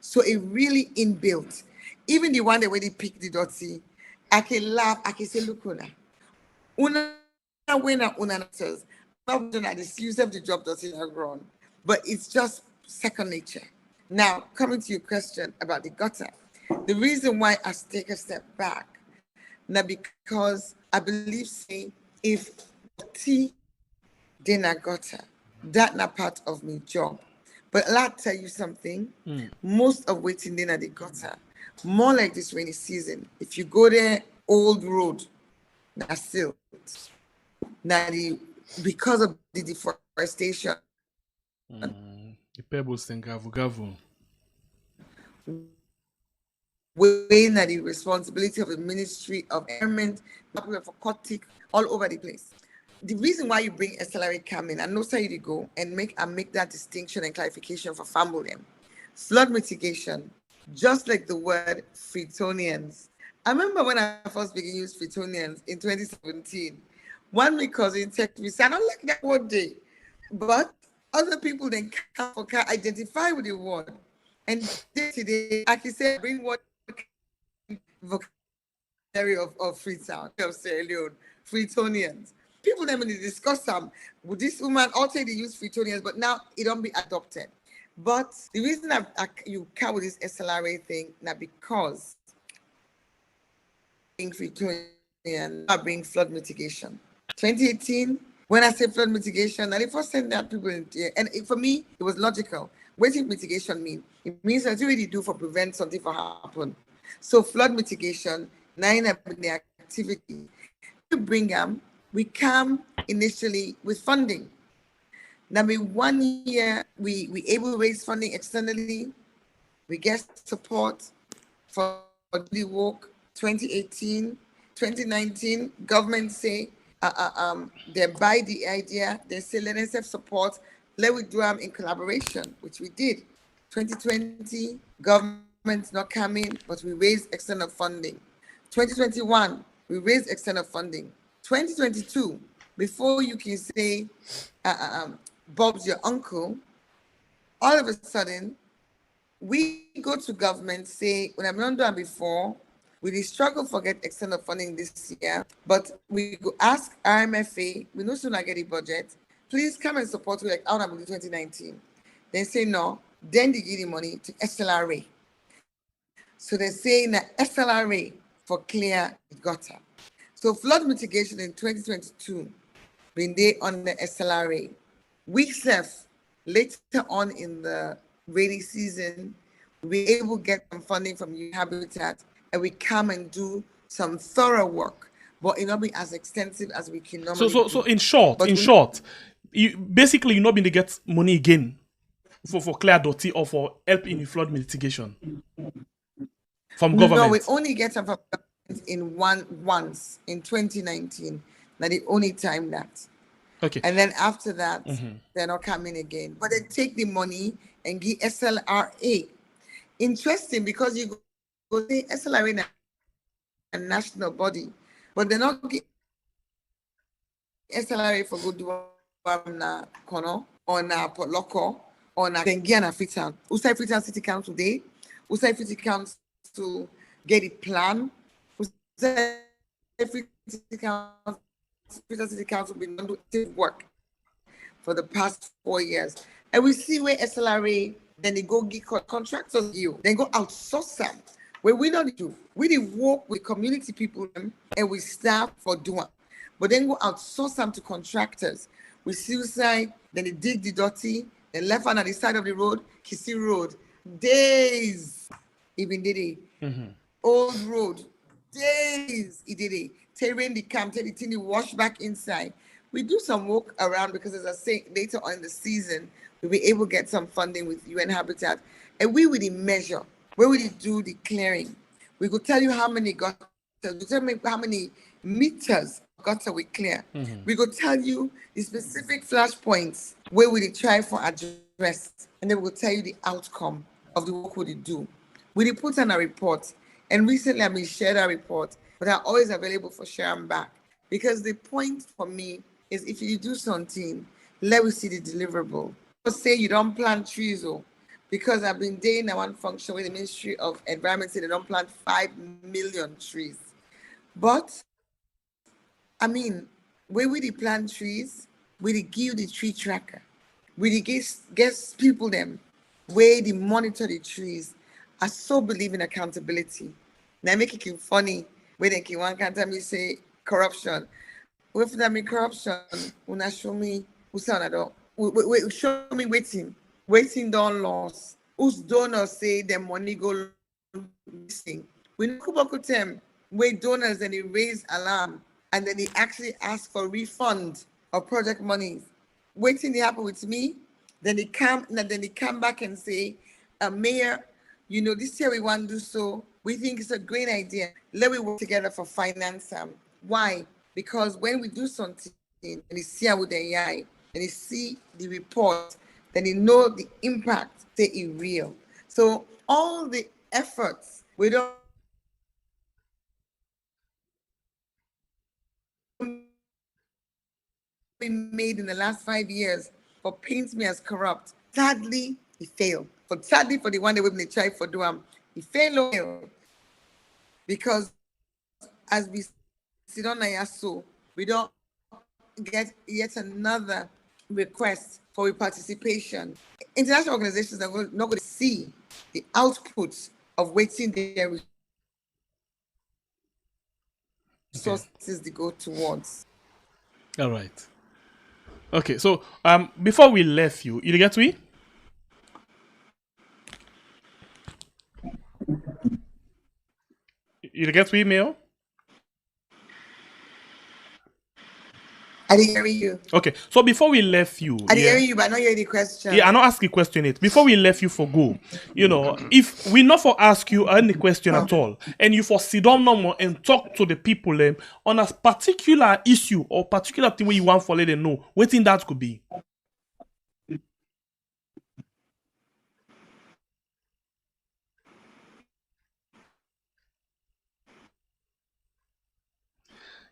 So it really inbuilt. Even the one that when they pick the dirty, I can laugh, I can say, look, una says, this use of the job doesn't grown, but it's just second nature. Now, coming to your question about the gutter, the reason why I take a step back, now because I believe, say, if tea then I gutter, that not part of my job. But I'll tell you something, most of waiting then at the gutter, more like this rainy season, if you go there, old road, that's still now because of the deforestation. The pebbles and gavu. Weighing that the responsibility of the Ministry of Environment, for Cotic, all over the place. The reason why you bring SLRA come in, I know how you go and make that distinction and clarification for family. Flood mitigation, just like the word Fritonians. I remember when I first began to use Fritonians in 2017, one my cousin texted me, said, I don't like that word day. But other people then can identify with the word. And today, I can say, bring what vocabulary of Freetown, of Sierra Leone, Fritonians. People then when they discuss them, would this woman also they use Fritonians, but now it don't be adopted. But the reason you come with this SLRA thing now because Fritonian, I bring flood mitigation. 2018, when I say flood mitigation, and the first thing that people for me it was logical. What does mitigation mean? It means that you really do for prevent something from happen. So flood mitigation, 9 of the activity. To bring them, we come initially with funding. Now, 1 year, we able to raise funding externally. We get support for the work. 2018, 2019, government say they buy the idea. They say let us have support. Let we do them in collaboration, which we did. 2020, government's not coming, but we raised external funding. 2021, we raised external funding. 2022, before you can say Bob's your uncle, all of a sudden, we go to government, say, when I'm not done before, we did struggle for get external funding this year, but we go ask RMFA, we no sooner get a budget, please come and support we like out of 2019. They say no, Then they give the money to SLRA. So they're saying that SLRA for clear gutter. So flood mitigation in 2022, when they on the SLRA. We self, later on in the rainy season, we able to get some funding from UN Habitat, and we come and do some thorough work, but it not be as extensive as we can normally So do. in short, But in we- short, you basically you're not going to get money again for clear dirty or for help in the flood mitigation from No, we government. only get some from government in once in 2019. That the only time that. Okay. And then after that, they're not coming again. But they take the money and give SLRA. Interesting, because you go say SLRA na a national body, but they're not give SLRA for good na kono or na poloko or na Dengiana Freetown. Usai Freetown City Council day. Usai City Council to get a plan. Usai City Council City Council been doing work for the past 4 years. And we see where SLRA, then they go get contractors, then go outsource them. Where we don't do, we did work with community people and we staff for doing. But then go outsource them to contractors. We suicide, then they dig the dirty, then left on the side of the road, Kissy Road. Days, even did it. Old road, days, he did it. Terrain the camp, tell the thing, he wash back inside. We do some work around because, as I say, later on in the season, we'll be able to get some funding with UN Habitat. And we will measure, where will do the clearing. We could tell you how many gutters, we tell me how many meters gutter we clear. We could tell you the specific flash points where we try for address. And then we'll tell you the outcome of the work we do. We put on a report. And recently I've been shared a report, but I'm always available for sharing back. Because the point for me is if you do something, let me see the deliverable. Say you don't plant trees, because I've been doing one function with the Ministry of Environment, say they don't plant 5 million trees. But, I mean, where we plant trees, we give the tree tracker. We get people them, where they monitor the trees. I so believe in accountability. Now make it funny, when they can one time me say corruption. If that mean corruption, una show me who sound wait, show me waiting don't loss. Whose donors say their money go missing. We know about them where donors and they raise alarm and then they actually ask for refund of project monies. Waiting they happen with me, then they come back and say, Mayor, this year we want to do so. We think it's a great idea. Let me work together for finance. Why? Because when we do something and they see with the AI and they see the report, then they know the impact, say it real. So all the efforts we don't been made in the last 5 years for paints me as corrupt. Sadly, he failed. But sadly for the one that we've been trying for Duam, he failed because as we sit on Ayaso, we don't get yet another request for participation. International organizations are not going to see the outputs of waiting their resources they go towards. All right. Okay, so before we left you get me? You get me, Mail? I didn't hear you. Okay, so before we left you, I didn't hear you, but I know you hear the question. Yeah, I not ask you question it. Before we left you for go, if we not for ask you any question at all, and you for sit down no more and talk to the people on a particular issue or particular thing where you want for let them know, what think that could be?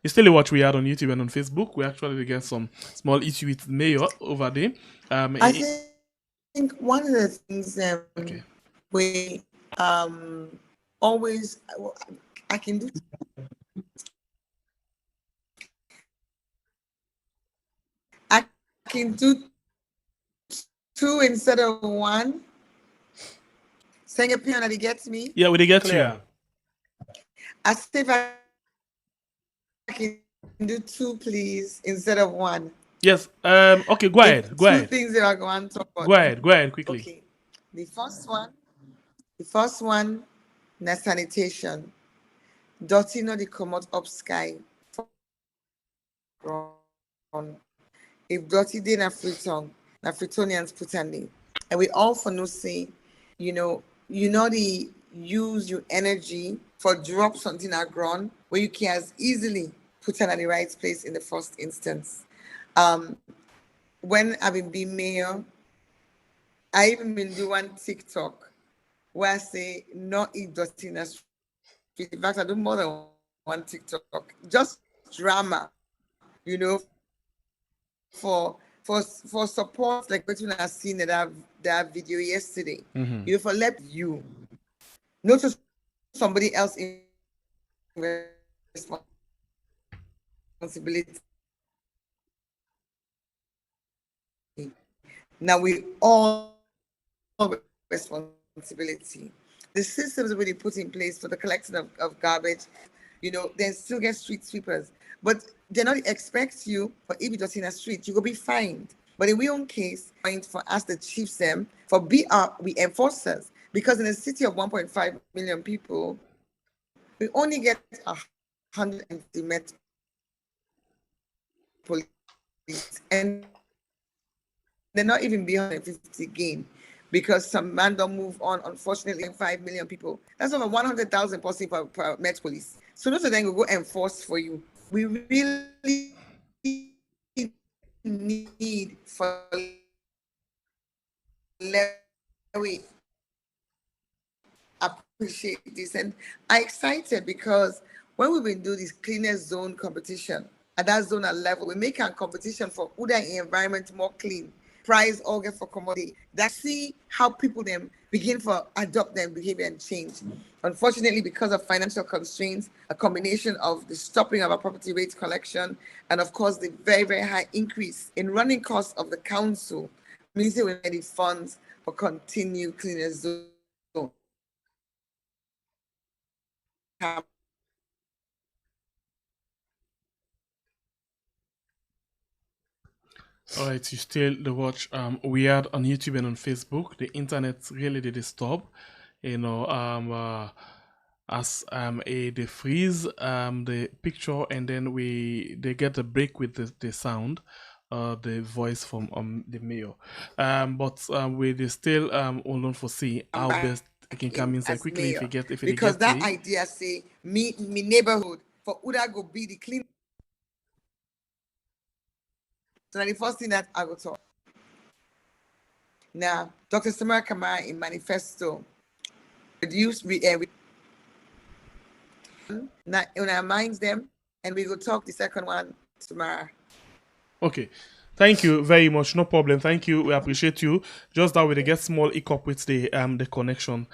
You still watch we had on YouTube and on Facebook. We actually get some small issue with Mayor over there. I think one of the things okay. we always I can do I can do two instead of one. Saying a piano that he gets me. Yeah, we get Clear. I say if I can do 2, please, instead of 1. you. Yes. Okay, go ahead. Go 2 ahead. things that I go on top of. Go ahead. Go ahead quickly. Okay. The first one, na sanitation. Dirty no dey comot up sky. If dirty dey na Fritonians put am there. And we all for no say, you know the use your energy for drop something at ground where you can as easily put it at the right place in the first instance. When I've been mayor, I even been do one TikTok where I say not eat dirty in the street. In fact, I do more than one TikTok. Just drama, for support, like what I seen that video yesterday. Mm-hmm. For let you not just somebody else in responsibility. Now we all have responsibility. The systems that we put in place for the collection of garbage, they still get street sweepers, but they not expect you for if you just in a street, you will be fined. But in we own case, for us the chiefs them for we enforcers, because in a city of 1.5 million people, we only get 150 Met police, and they're not even beyond 150 gain, because some man don't move on. Unfortunately, 5 million people. That's over 100,000 possible per Met police. So most of them will go enforce for you. We really need for we appreciate this, and I'm excited because when we've been doing this cleanest zone competition at that zonal level, we make a competition for who the environment more clean. Prize all get for commodity. That see how people then begin for adopt their behavior and change. Unfortunately, because of financial constraints, a combination of the stopping of our property rates collection, and of course the very, very high increase in running costs of the council, means that we need funds for continued cleaner zone. All right, you still the watch. We are on YouTube and on Facebook. The internet really did stop. As they freeze the picture, and then they get a break with the sound, the voice from the mayor. But we still hold on for see how best I can come inside quickly mayor, if it because gets that it. idea say me neighborhood for Uda go be the clean. So the first thing that I will talk. Now, Dr. Samura Kamara in manifesto reduce now in our minds them, and we will talk the second one tomorrow. Okay. Thank you very much. No problem. Thank you. We appreciate you. Just that we get small hiccup with the connection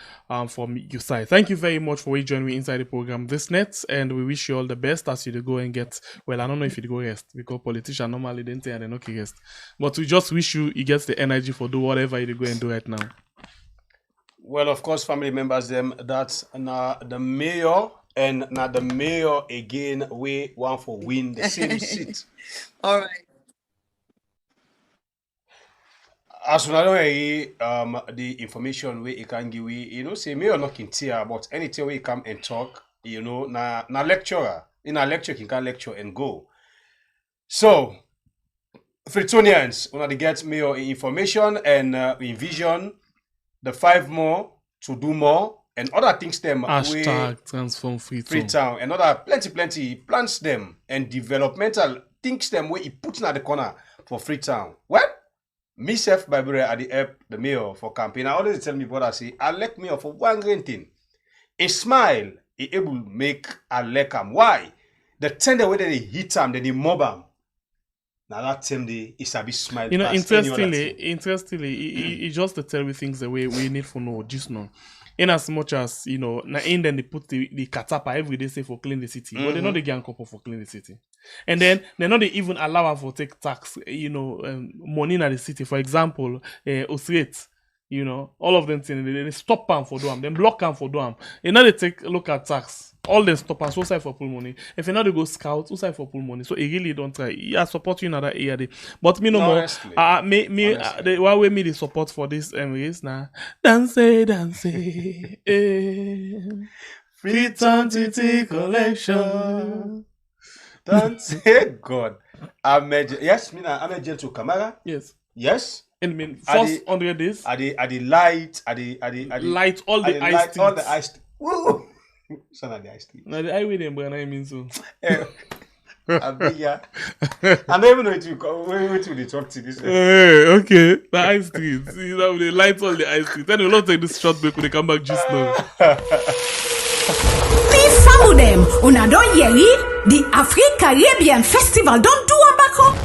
from your side. Thank you very much for joining me inside the program this net, and we wish you all the best as you go and get well. I don't know if you go rest because politicians normally didn't say they okay rest, but we just wish you get the energy for do whatever you go and do right now. Well, of course, family members them that's now the mayor and now the mayor again we want for win the same seat. All right. As we know, the information we can give we, say mayor not in tier, but anything we come and talk, na lecturer. In a lecture, you can lecture and go. So, Fritonians, when they get mayor information and envision the 5 more to do more and other things them Hashtag transform Freetown and other plenty plans them and developmental things them where he put in the corner for Freetown. Well, myself by at the help the mayor for campaign. I always tell me what I say. I like mayor for one great thing. A smile he able to make I like him. Why? The tender way they hit him, then they mob him. Now that time it's a bit smile. Interestingly, it just to tell me things the way we need for know just now. In as much as now in then they put the catapa every day say for clean the city, but they know they get couple for clean the city, and then they know they even allow her for take tax, money in the city. For example, Osrate, You know, all of them things, they stop am for do am, then block am for do am. You know they take look at tax. All them stop am, so side for pull money. If you know they go scout, so side for pull money. So it really don't try. Yeah, support you in other area. But me no more. Honestly. The one way me the support for this is now. Dance, Free quantity collection. Don't say God. Yes, me I'm a gentle Kamara. Yes. Yes. And mean first 100 days. Are the light? Are the light all the ice light, all the streets. ice. Woo! Son of the ice street. Now the highway them, but I mean so. I don't even know what to talk to this. Okay. The ice streets. You know, they light all the ice streets. Then we'll not take this short break when they come back just now. Me follow them. Una don yeri. The Afri-Caribbean Festival don't do a back home.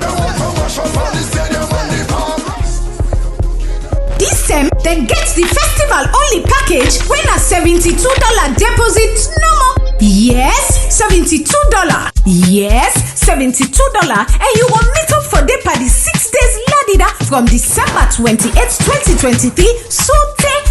This time, they get the festival only package when a $72 deposit no more. Yes, $72. Yes, $72. And you will meet up for the party 6 days ladida from December 28th, 2023 so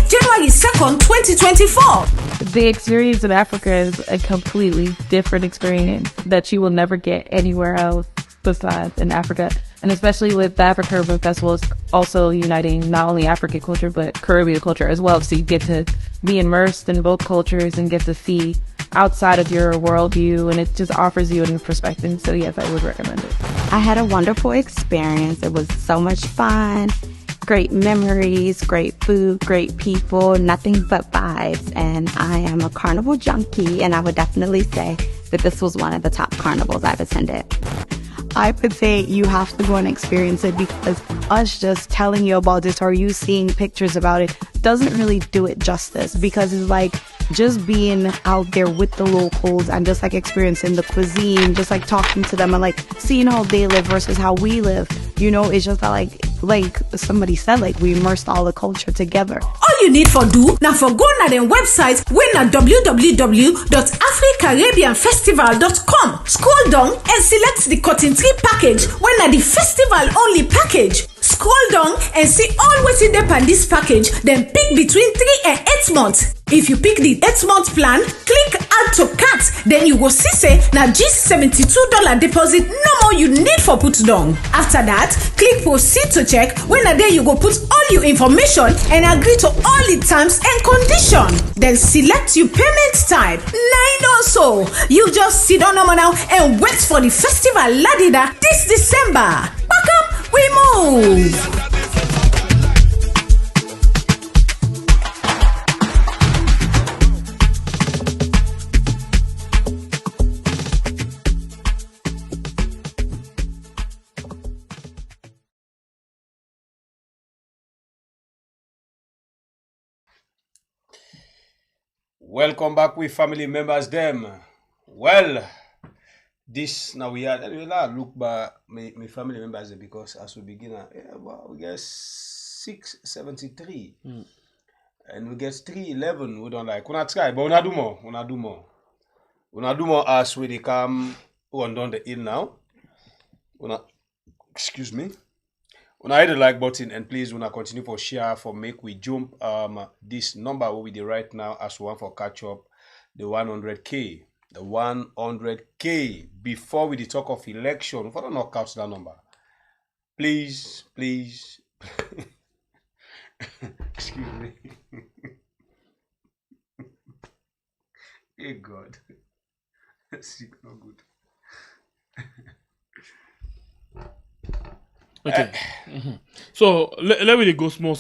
January 2nd, 2024. The experience in Africa is a completely different experience that you will never get anywhere else besides in Africa. And especially with the Afro-Caribbean Festival, it's also uniting not only African culture, but Caribbean culture as well. So you get to be immersed in both cultures and get to see outside of your worldview, and it just offers you a new perspective. So yes, I would recommend it. I had a wonderful experience. It was so much fun, great memories, great food, great people, nothing but vibes. And I am a carnival junkie, and I would definitely say that this was one of the top carnivals I've attended. I would say you have to go and experience it, because us just telling you about this or you seeing pictures about it doesn't really do it justice, because it's like just being out there with the locals and just like experiencing the cuisine, just like talking to them and like seeing how they live versus how we live. You know, it's just that like somebody said, like we immersed all the culture together. All you need for do now for go na dem website when na www.africaribbeanfestival.com. Scroll down and select the cotton tree package when na the festival only package. Scroll down and see all what's in there on this package, then pick between 3 and 8 months. If you pick the 8-month plan, click add to cart, then you go see say na just $72 deposit no more you need for put down. After that, click proceed to check. When a day you go put all your information and agree to all the terms and conditions. Then select your payment type. Nine also. You just sit down now and wait for the festival ladida this December. Back up, we move. Welcome back with family members them. Well, this now we are look back my family members because as we begin we get 673 and we get 311 we don't like. Una try, but una do more as we come on down the hill now. Excuse me. Una hit the like button and please una continue for share for make we jump this number what we do right now as one for catch up the 100k. The 100k before we talk of election. For don't knock out that number. Please. Excuse me. Hey God. Sick no good. Okay. So let me go small.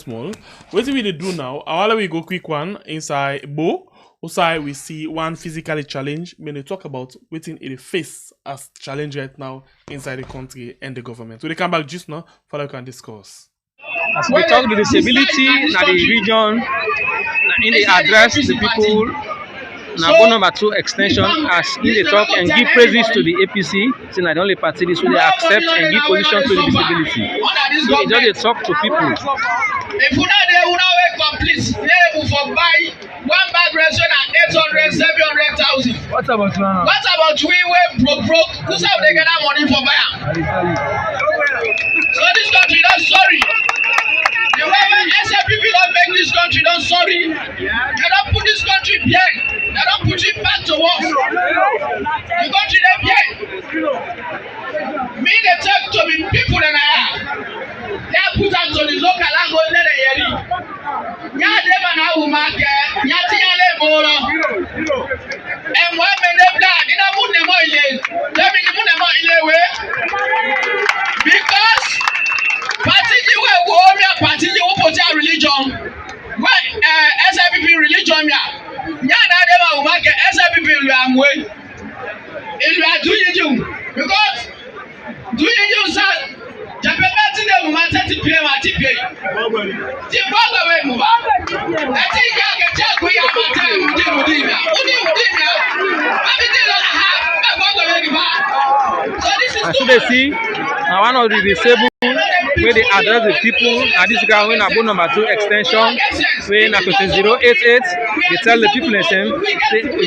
What we do now? I'll we go quick one inside Bo. Outside we see one physically challenge. When they talk about waiting in the face as challenge right now inside the country and the government. So they come back just now for we can discuss. As we talk the disability in the region, in the address the people. Now, number 2 extension as in the talk and give praises to the APC, saying that the only party this will accept and give position to the disability. So it just talk to people. If you know they will not complete, they will buy one bag ration at 800, 700,000. What about you? What about we broke? Who's how they get that money for buyer? So this country not sorry. The way SAP people don't make this country don't sorry. They don't put this country behind. They don't put it back to work. The country they behind. Me they talk to me people and they put out to the local language let they hear it. Yeah, they man how mark yeah, tiale bolo. And one man they black, they don't put them on ile. They mean put them on ile way. Because party you will me party you will put your religion. When SIPP religion ya. Yeah, now they man mark SIPP you am way. If you are doing you because doing you sir. Jagaban ti dem ma tati pay ma ti pay. Ti baba we mu ba. Ati ya ga jago ya ma ta mudi na. Mudi na. Abi ti la ha. Ma baba we ba. So this is as you see, one of the disabled where they address the people, and this guy when about number 2 extension, when a question 088, they tell the people they say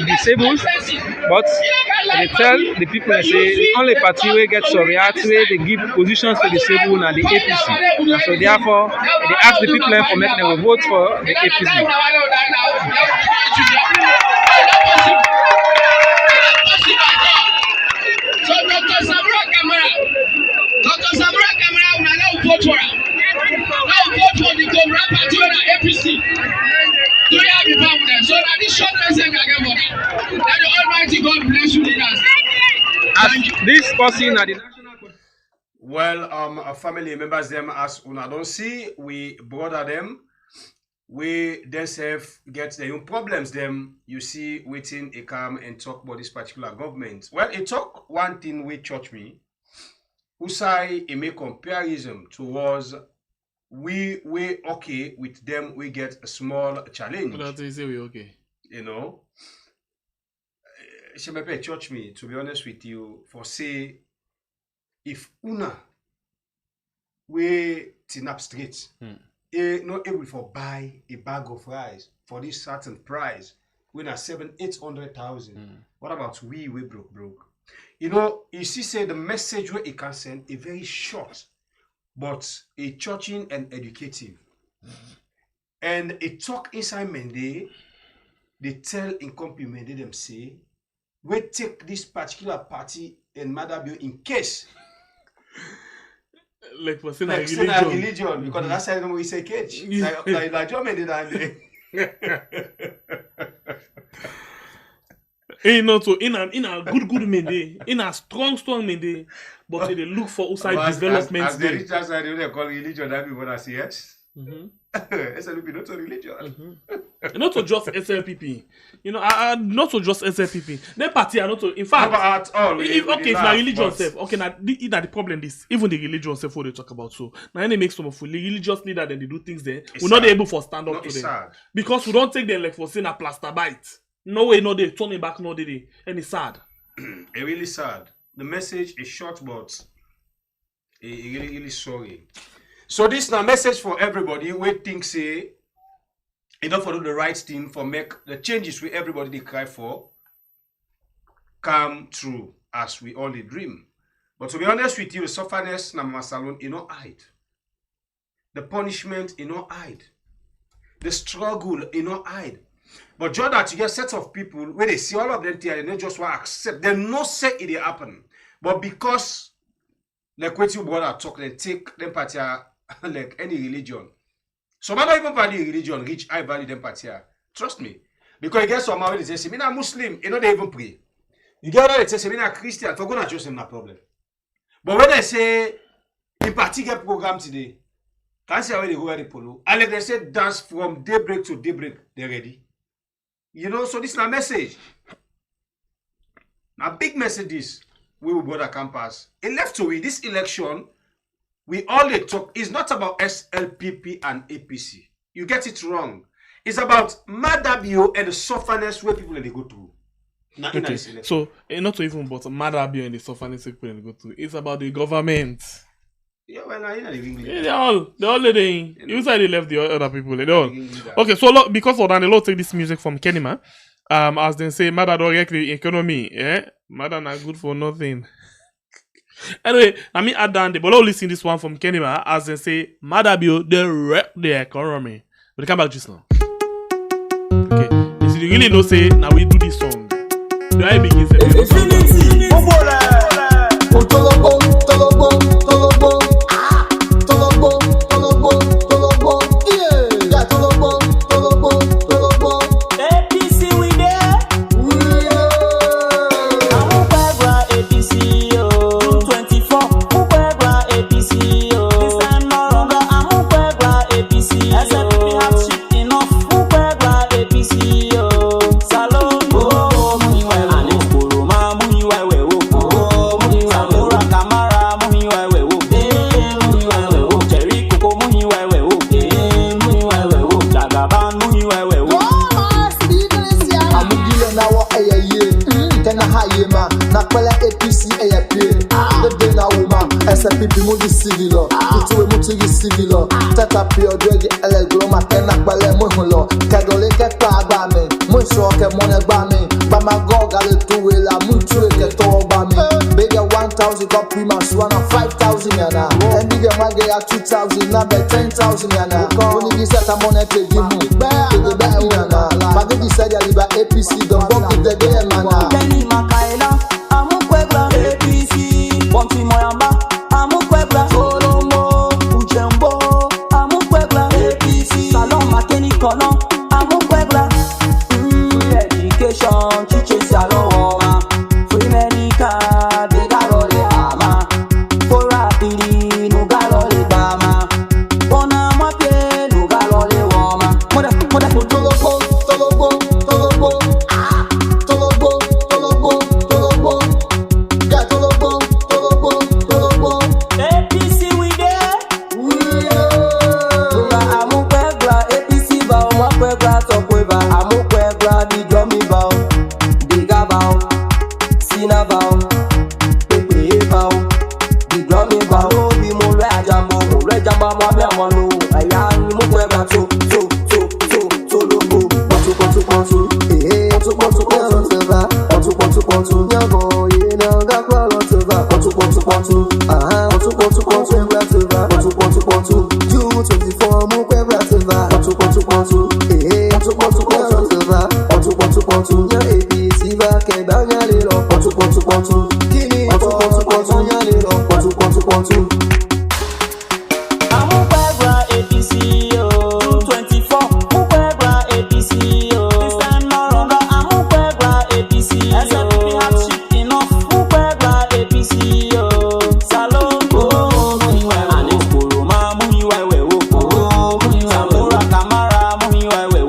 disabled, but they tell the people they say the only party where get surveillance where they give positions to disabled and the APC. And so therefore, they ask the people for make them vote for the APC. So Dr. Samura Kamara, we now vote for her. Now vote for the Cobra party and APC. Do you have a problem? So that this short message again for that. That the Almighty God bless you leaders. As this person at the national. Well, our family members them as una don't see, we brother them, we themselves get their own problems them. You see, waiting a come and talk about this particular government. Well, it talk one thing with church me. Who say it make comparison towards we okay with them, we get a small challenge. That is we okay. You know. She may pay church me, to be honest with you, for say if una we tin up straight, not able for buy a bag of rice for this certain price, when at 700,000-800,000. What about we broke? You know, you see, say the message where it can send a very short, but a churching and educative. And a talk inside Mende, they tell in compliment, them say, we take this particular party and Madabio in case. Like for saying Like religion, because that's how we say cage. Like John Mende that. In a good mende, in a strong mende, but they look for outside development. As the Richards are they call religion, that people that say yes. SLP not a religion. Not to just SLPP. You know, not to just SLPP. Then party are not to. In fact, at all. If na religion self, okay, now the problem is even the religion self what they talk about. So now they make some of the religious leader then they do things there. We're not able for stand up to them because we don't take them like for saying a plaster bite. No way, no they turn it back, no they. And it's sad. It's really sad. The message is short, but really sorry. So this now message for everybody. We think say, you don't follow the right thing for make the changes we everybody they cry for come true as we only dream. But to be honest with you, the sufferness na masalon you not hide. The punishment you not hide. The struggle you not hide. But just that you get sets of people where they see all of them there, they just want to accept. They no say it will happen. But because like what you brother talk, they take them party like any religion. Some other even value religion, reach I value them party. Trust me. Because you get some when they say, me not Muslim, you know they even pray. You get other they say, me not Christian, for God just them no problem. But when they say in particular program today, can't see how they go at the polo. And like they say dance from daybreak to daybreak, they're ready. You know, so this is a message. Now, big message is we will border campus. It left to we this election, we all they talk is not about SLPP and APC. You get it wrong. It's about Madabio and the sufferness where people they go through. Okay. So not even about Madabio and the sufferness people they go through. It's about the government. Yeah, well, I know they're all leading. Inside they left the other people. They don't. Okay, so because of that, they take this music from Kenima. As they say, Mother don't wreck the economy. Yeah, Mother not good for nothing. Anyway, I mean, add down the but listen this one from Kenima as they say, Mother Bill they wreck the economy. We'll come back just now. Okay. You see, you really know say now we do this song. Do I begin say Infinity. SLPP mudi civil tutu emuti civil tata period de eleglo ma tena pele mo lo kedole ke pa gba mi mo so ke mo ne gba mi ba ma go ga le tuwe la mu tuwe ke to gba mi bege 1000 go primas one 5000 yana and bige ma ge ya 2000 na be 10000 yana oni bi set amone te di mu be be yana ba ge di said ya liba APC don go give the day mana Kenny Makaila amu kwegba APC Ponti Moyamba amu kwegba Solomo Ujembo amu kwegba APC Salon Makeni Kolon amu kwegba Free education chiche salon woma Free medical de galore ama Fora pili no galore bama Bona mapye no galore woma Moda Tolobo APC we there amu kwegba APC ba o ma kwegba to kweba amu kwegba di jomi ba o diga ba o sina ba o pepe ba o di jomi ba o bi mo re ajambo mo mi amon lo aya ni mu kwegba to logo pontu Nyabo yena ga kwalo tova pontu 24 mu kwebra tova pontu nya APC va ke ba nya lelo pontu kini pontu nya lelo pontu amu kwegba APC 24 mu kwegba APC this time no longer amu kwegba APC SLP have shit enough mu kwegba APC Salon Alex Koroma muhiwewe Samura Kamara muhiwewe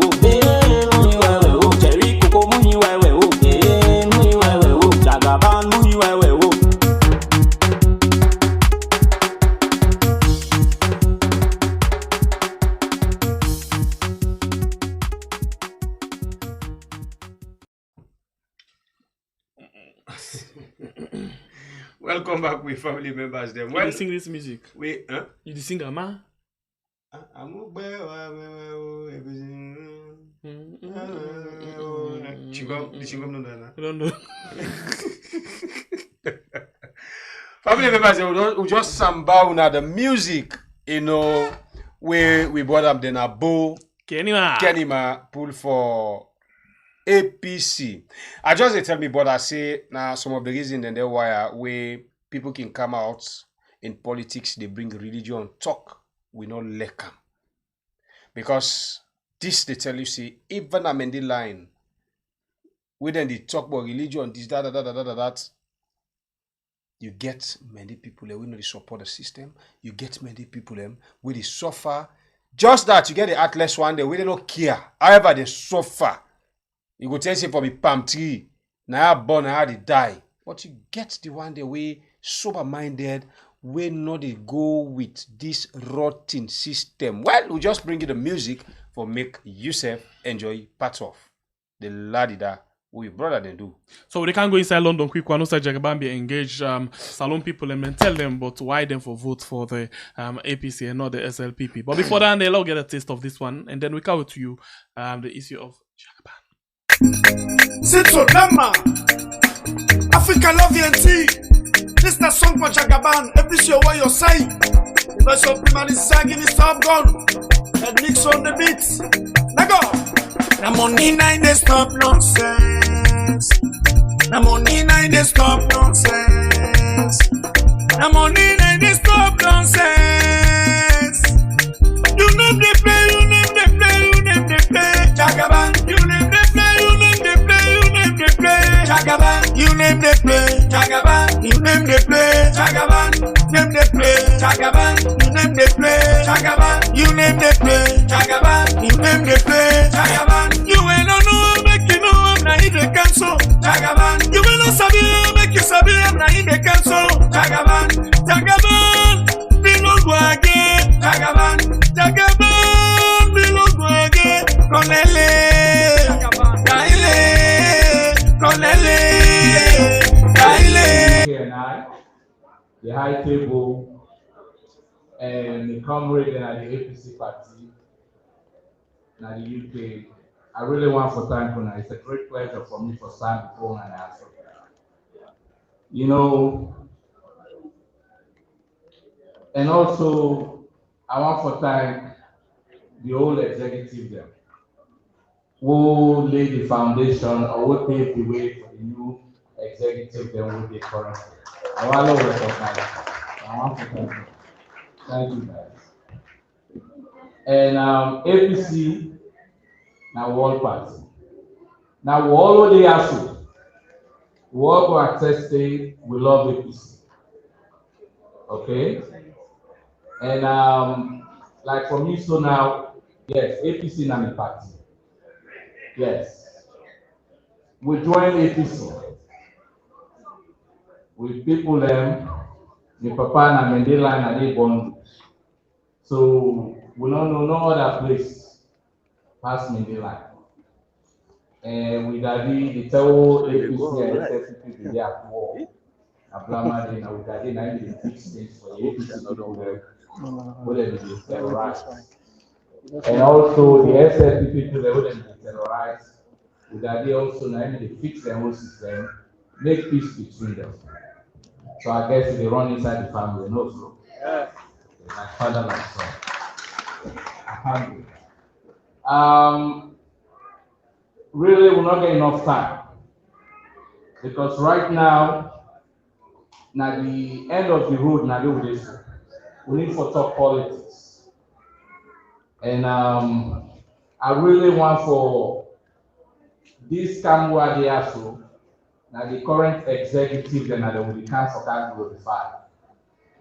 Jerry Koko muhiwewe Jagaban muhiwewe Welcome back, with family members. Them. You sing this music. We, huh? You the singer, man. Chingom no. I don't know. Family members, we just samba na the music, you know, we brought up the Nabo Kenima pull for APC. I just they tell me, but I say now some of the reasons and the why where people can come out in politics, they bring religion talk, we not like them. Because this they tell you, see, even a Mendy line, we then they talk about religion, this, that. You get many people who really support the system. You get many people who they suffer. Just that you get the atlas one day, we don't care. However, they suffer. You go tell say for me palm tree, now born, now they die. But you get the one day we sober-minded, we not they go with this rotten system. Well, we just bring you the music for make yourself enjoy part of the ladida we brother they do. So they can't go inside London quick one. Also, Jagaban be engage Salon people and tell them but why them for vote for the APC and not the SLPP. But before that, they'll all get a taste of this one, and then we cover to you the issue of Jagaban. Sitso Dama Africa Love NT. This is the song for Jagaban. Appreciate what you say. Because your primary singing is top gone. Head mix on the beats. Now go. The money nine they stop nonsense. The money nine they stop nonsense. The money nine they stop nonsense. You name they play, you name they play, you name they play. Jagaban, you name they play, you name they play, you name they play. Jagaban, you name they play. Jagaban, you name they play. Jagaban, name they play. Jagaban, you name they play. Jagaban, you name they play. Jagaban, you name they play. Jagaban, you ain't no make you know I'm not in the cancel. Jagaban, you will not sabi make you sabi I'm not in the cancel. Jagaban, Jagaban, we no go again. Jagaban, Jagaban, we no go again. Konele, Kaile, Konele, Kaile. And I, the high table, and the comrade and the APC party, and the UK. I really want to thank you. It's a great pleasure for me to stand before and answer. You know, and also I want to thank the whole executive there, who laid the foundation or who paved the way for the new executive then with the current. I want to recognize. I want to thank you. Thank you guys. And APC now world party. Now we all the ASU. We all go attest we love APC. Okay? And like for me so now, yes, APC now the party. Yes. We join APC with people them, the papa and Mandela and they born. So we don't know no other place past Mandela. And we got the tell APC and SFP they are poor. Ablama and we got the fix things for the APC people there. Whether they terrorize. And also the SFP people that wouldn't be terrorized. We got also now they fix their own system, make peace between them. So I guess they run inside the family and also like father like son. Really we're not getting enough time because right now the end of the road now we need for talk politics. And I really want for this Kamwa Diaso, now the current executive then that will be council can glorify.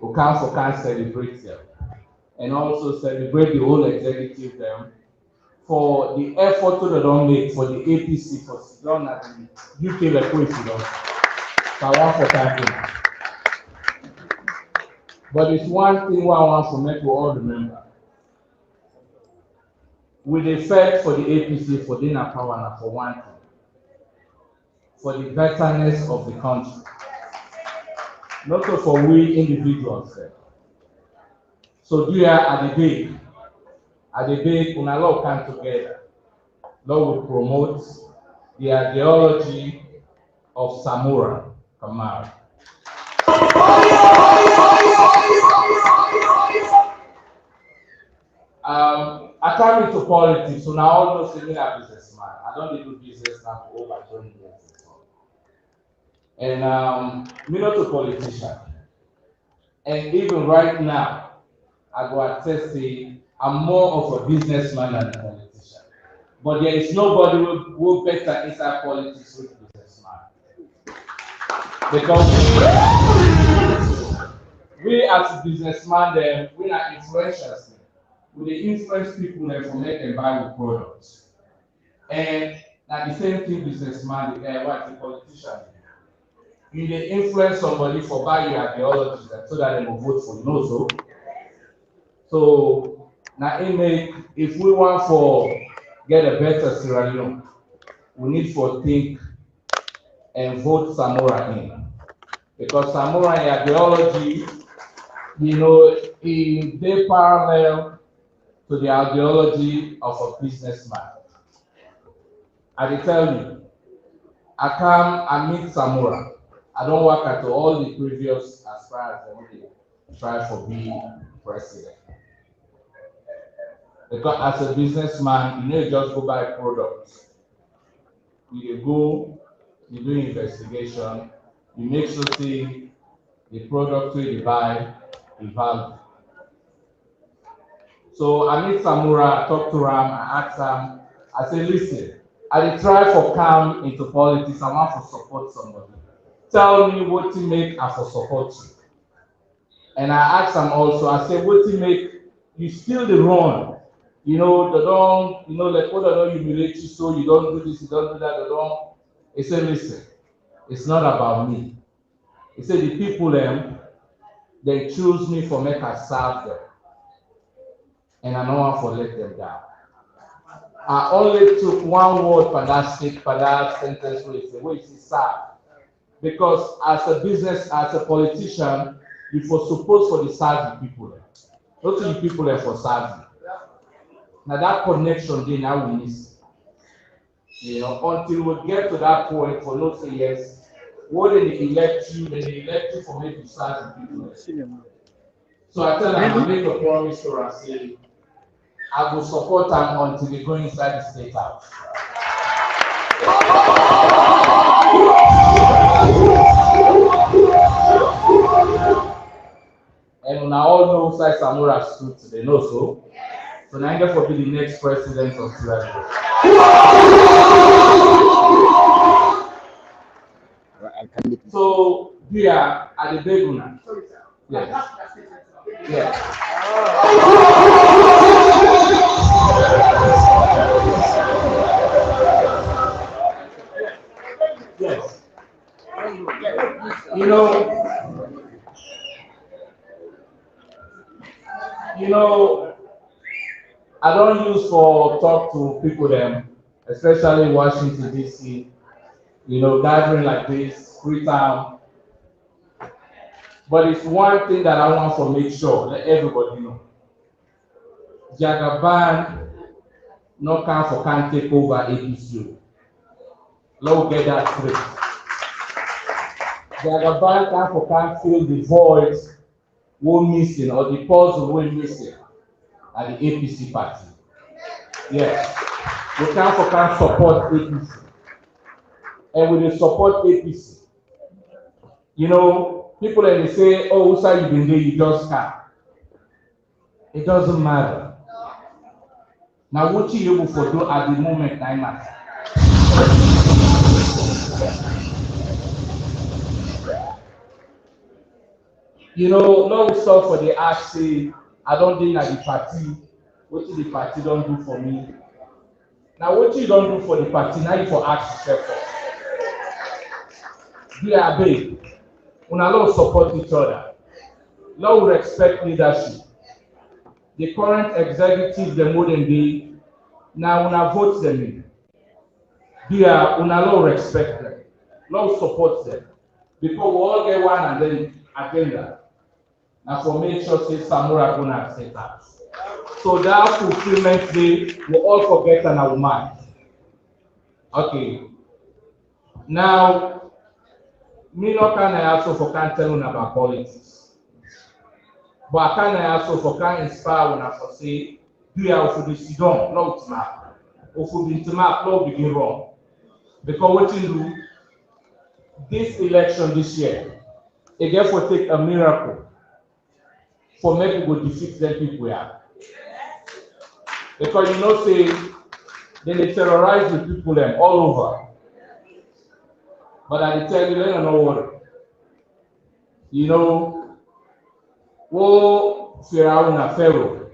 We council can celebrate them. And also celebrate the whole executive them for the effort that they don't make for the APC for Sudan and the UK request. So I want to thank you. But it's one thing what I want to make you all remember. We dey fight for the APC for dinner power and for one thing. For the betterness of the country. Not for we individuals. So do at the day, when a lot come together, Lord will promote the ideology of Samura Kamara. I come into politics, so now all those things are businessman. I don't need to do business now for over 20 years. And me not a politician. And even right now, I go attest I'm more of a businessman than a politician. But there is nobody who better inside politics with businessman. Because we as businessmen, we are influencers. We influence people to make them buy the products. And now the same thing businessman, what the politician. You dey influence somebody for buy your ideology so that they will vote for you. So now if we want for get a better Sierra Leone, we need to think and vote Samura in. Because Samura ideology, they parallel to the ideology of a businessman. I will tell you, I come and meet Samura. I don't work at all the previous aspirants that they try for being president. Because as a businessman, you know, you just go buy products. You go, you do investigation, you make sure say the product you buy is valid. So I meet Samura, I talk to him, I ask him, I say, listen, I dey try for come into politics, I want to support somebody. Tell me what to make I for support you. And I ask him also, I say, what to make you still the run. You know, they don't, you know, like what they don't humiliate you, so you don't do this, you don't do that, they don't. He said, listen, it's not about me. He said, the people them, they choose me for make I serve them. And I don't want to let them down. I only took one word for that sentence which is serve. Because as a business, as a politician, you were supposed for the serve the people. Not the people there for serving. Now that connection they now we miss. You know, until we get to that point for not say yes, what they elect you for me to serve the people. So I tell them, I make a promise to her, say, I will support them until we go inside the state house. And now all know who Samura stood today, no so. So now I'm going to be the next president of Sierra. So here at the Beguna. Yes. Yes. Yes. You know, I don't use for talk to people them, especially Washington DC, you know, gathering like this, free time. But it's one thing that I want to make sure let everybody know. Jagaban no can take over APC. Let's get that straight. Jagaban can fill the void we're missing or the puzzle we're missing at the APC party. Yes. We can support APC. And when they support APC, you know, people they say, oh, Usa, you been there, you just can't. It doesn't matter. Now, what you able for do at the moment, I matter. You know, no stuff for the ask say, I don't think at the party, what the party don't do for me. Now, what you don't do for the party, now you for ask yourself for. We are big. We not support each other. Now we respect leadership. The current executive, the modern day, now we vote them in. We not respect them. Now support them. Because we all get one and then agenda. Now for make sure say Samura gonna set up. So that fulfillment day, we all forget in our mind. Okay. Now, me no can also for can tell you about politics. But I can also for can inspire when I for say, do you have to sit down, no map. Or for the map, no begin wrong. Because what you do, this election this year, it therefore take a miracle for make people defeat them people here. Because you know say they terrorize the people them all over. But I tell you, they don't know what. You know, Pharaoh.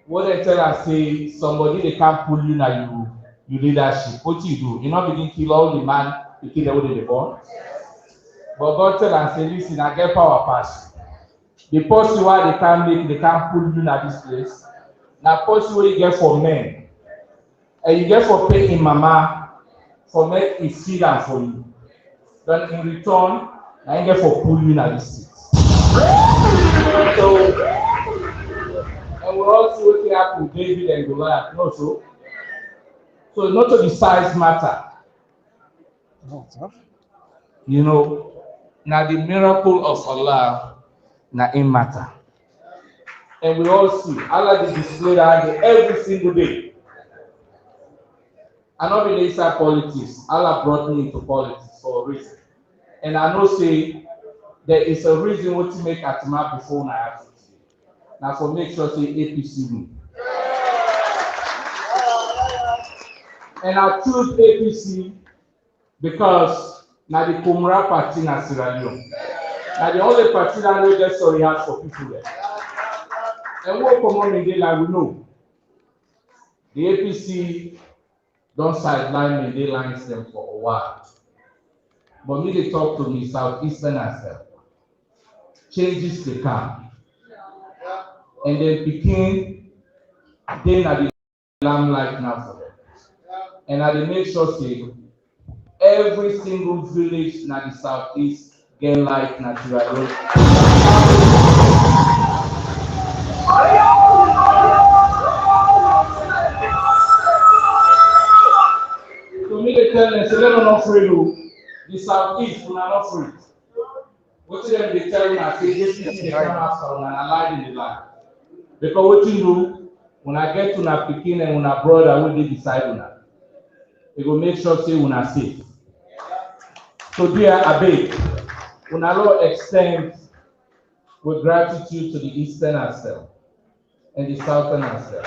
What they tell us say somebody they can't pull you now you leadership. What you do? You not begin kill all the man, you kill everybody they born. But God tell and say, listen, I get power pass. The policy why they can't pull you now this place. Now policy what you get for men. And you get for paying mama for make it feed and for you. Then in return, I get for pull you now this seat. So and we also what happened with David and Goliath, no so. So not to the size matter. You know, now the miracle of Allah now it matter. And we all see, I like the display that every single day. I not been inside politics. Allah brought me into politics for a reason. And I know say there is a reason what to make Atima before I have to. Now for make sure say APC win. And I choose APC because now the Kumra party na Sierra Leone. Now the only party that no get sorry has for people there. And what common in daylight we know. The APC don't sideline Mende lines them for a while. But me they talk to me Southeastern as well. Changes they come. And then begin then at the limelight now for them. And I they make sure say every single village in the southeast get light naturally. So me they tell them, say they don't free you. The southeast will not free. What them they tell you now say this they come after and allied in the land. Because what you do when I get to na Pekin and when I brother will be beside una, it will make sure say una safe. So dear Abe, una law extend with gratitude to the Eastern as well and the Southern as well.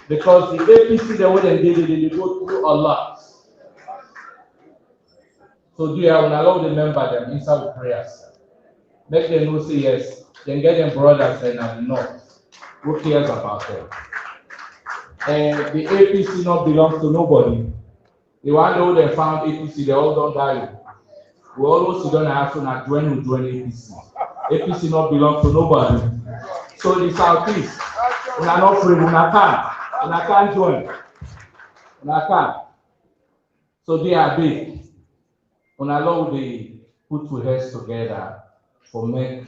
Because the APC the way they go through a lot. So dear una law remember them inside with prayers. Make them know say yes, then get them brothers and the north. Who cares about them? And the APC not belongs to nobody. The one who they found APC, they all don't die. We always don't have to not join APC. APC not belong to nobody. So the Southeast, we are not free, we can't join. We can't. So they are big. We allow they put two heads together for make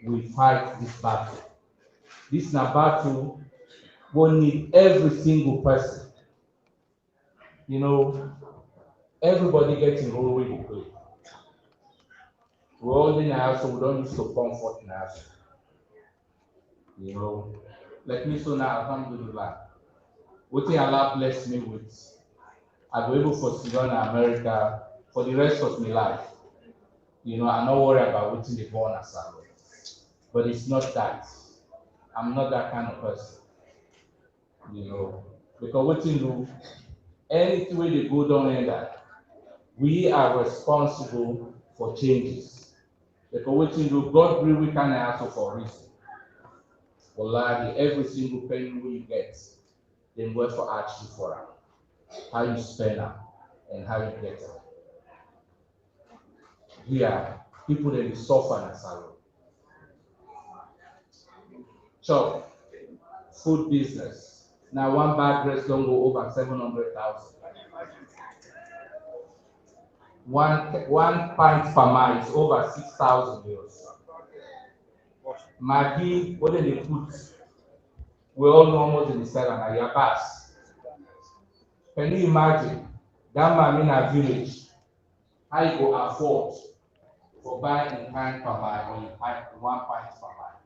we fight this battle. This is a battle we need every single person. You know, everybody gets involved with the play. We're all in the house, so we don't use to comfort in the house. You know, like me so now, alhamdulillah. What thing Allah blessed me with, I'll be able for Sudan and America for the rest of my life. You know, I'm not worried about what they born as a. But it's not that. I'm not that kind of person. You know, because what you do, anything where they go down in that, we are responsible for changes. Because what you do, God really can ask for a reason. Wallahi, every single penny you get, then work for action for it. How you spend it and how you get it. Here, people that suffer in sorrow. So, food business. Now one bag dress don't go over 700,000. One pint per mile is over 6,000 euros. Maggi, what do they put? We all know what they sell on a bus. Can you imagine that man in a village? How you go afford for buying a pint per mile or 1 pint per mile?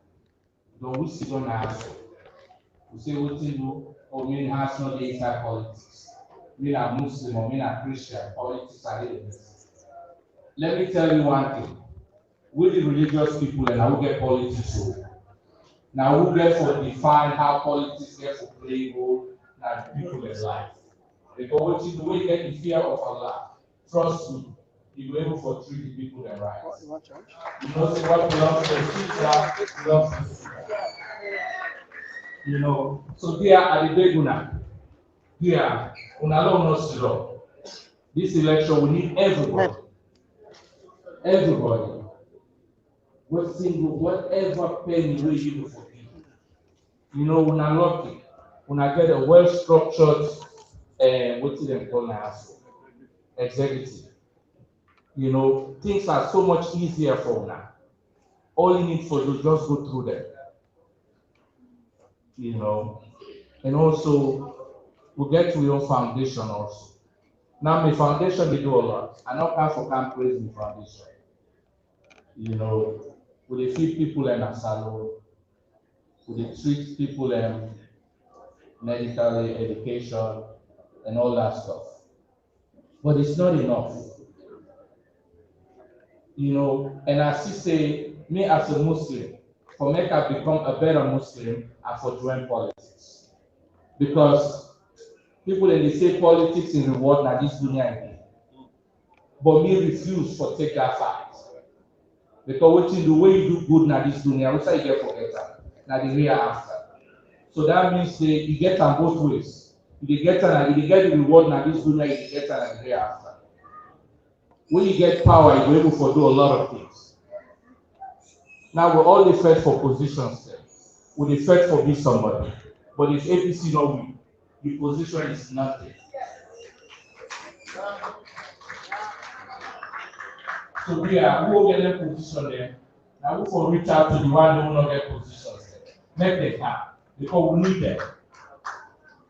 Don't we sit on our house? We say what you do, or me has no inside politics. Me a Muslim or me a Christian, politics are in this. Let me tell you one thing. We the religious people and I will get politics over. Now we get for define how politics get for play role now people in life. Because what you do, we get the fear of Allah. Trust me, you will be able to treat the people that right. You know, say what belongs to the future belongs to the future. You know, so there are the big una. Here, unalone us to this election, we need everybody. Everybody. What single, whatever penny we use for people. You know, when I'm lucky, when I get a well-structured, what do they call now? Executive. You know, things are so much easier for now. All you need for you just go through them. You know, and also we get to your foundation also. Now my foundation they do a lot. I not come for camp praise the foundation. You know, we feed people in a salon. we dey treat people medically, education, and all that stuff. But it's not enough. And as you say, me as a Muslim, for make I become a better Muslim, I for join politics. Because people they say politics in reward na this dunya again. But me refuse for take that fact. Because the way you do good na this dunya, which I get for better, na the hereafter. So that means you get them both ways. You get the reward na this dunya, you get them the hereafter. When you get power, you're able to do a lot of things. Now we're all the fight for positions there. We the fight for be somebody. But if APC not win, the position is nothing. So we will get a position there. Now we will reach out to the one who will not get positions there. Make them happen. Because we need them.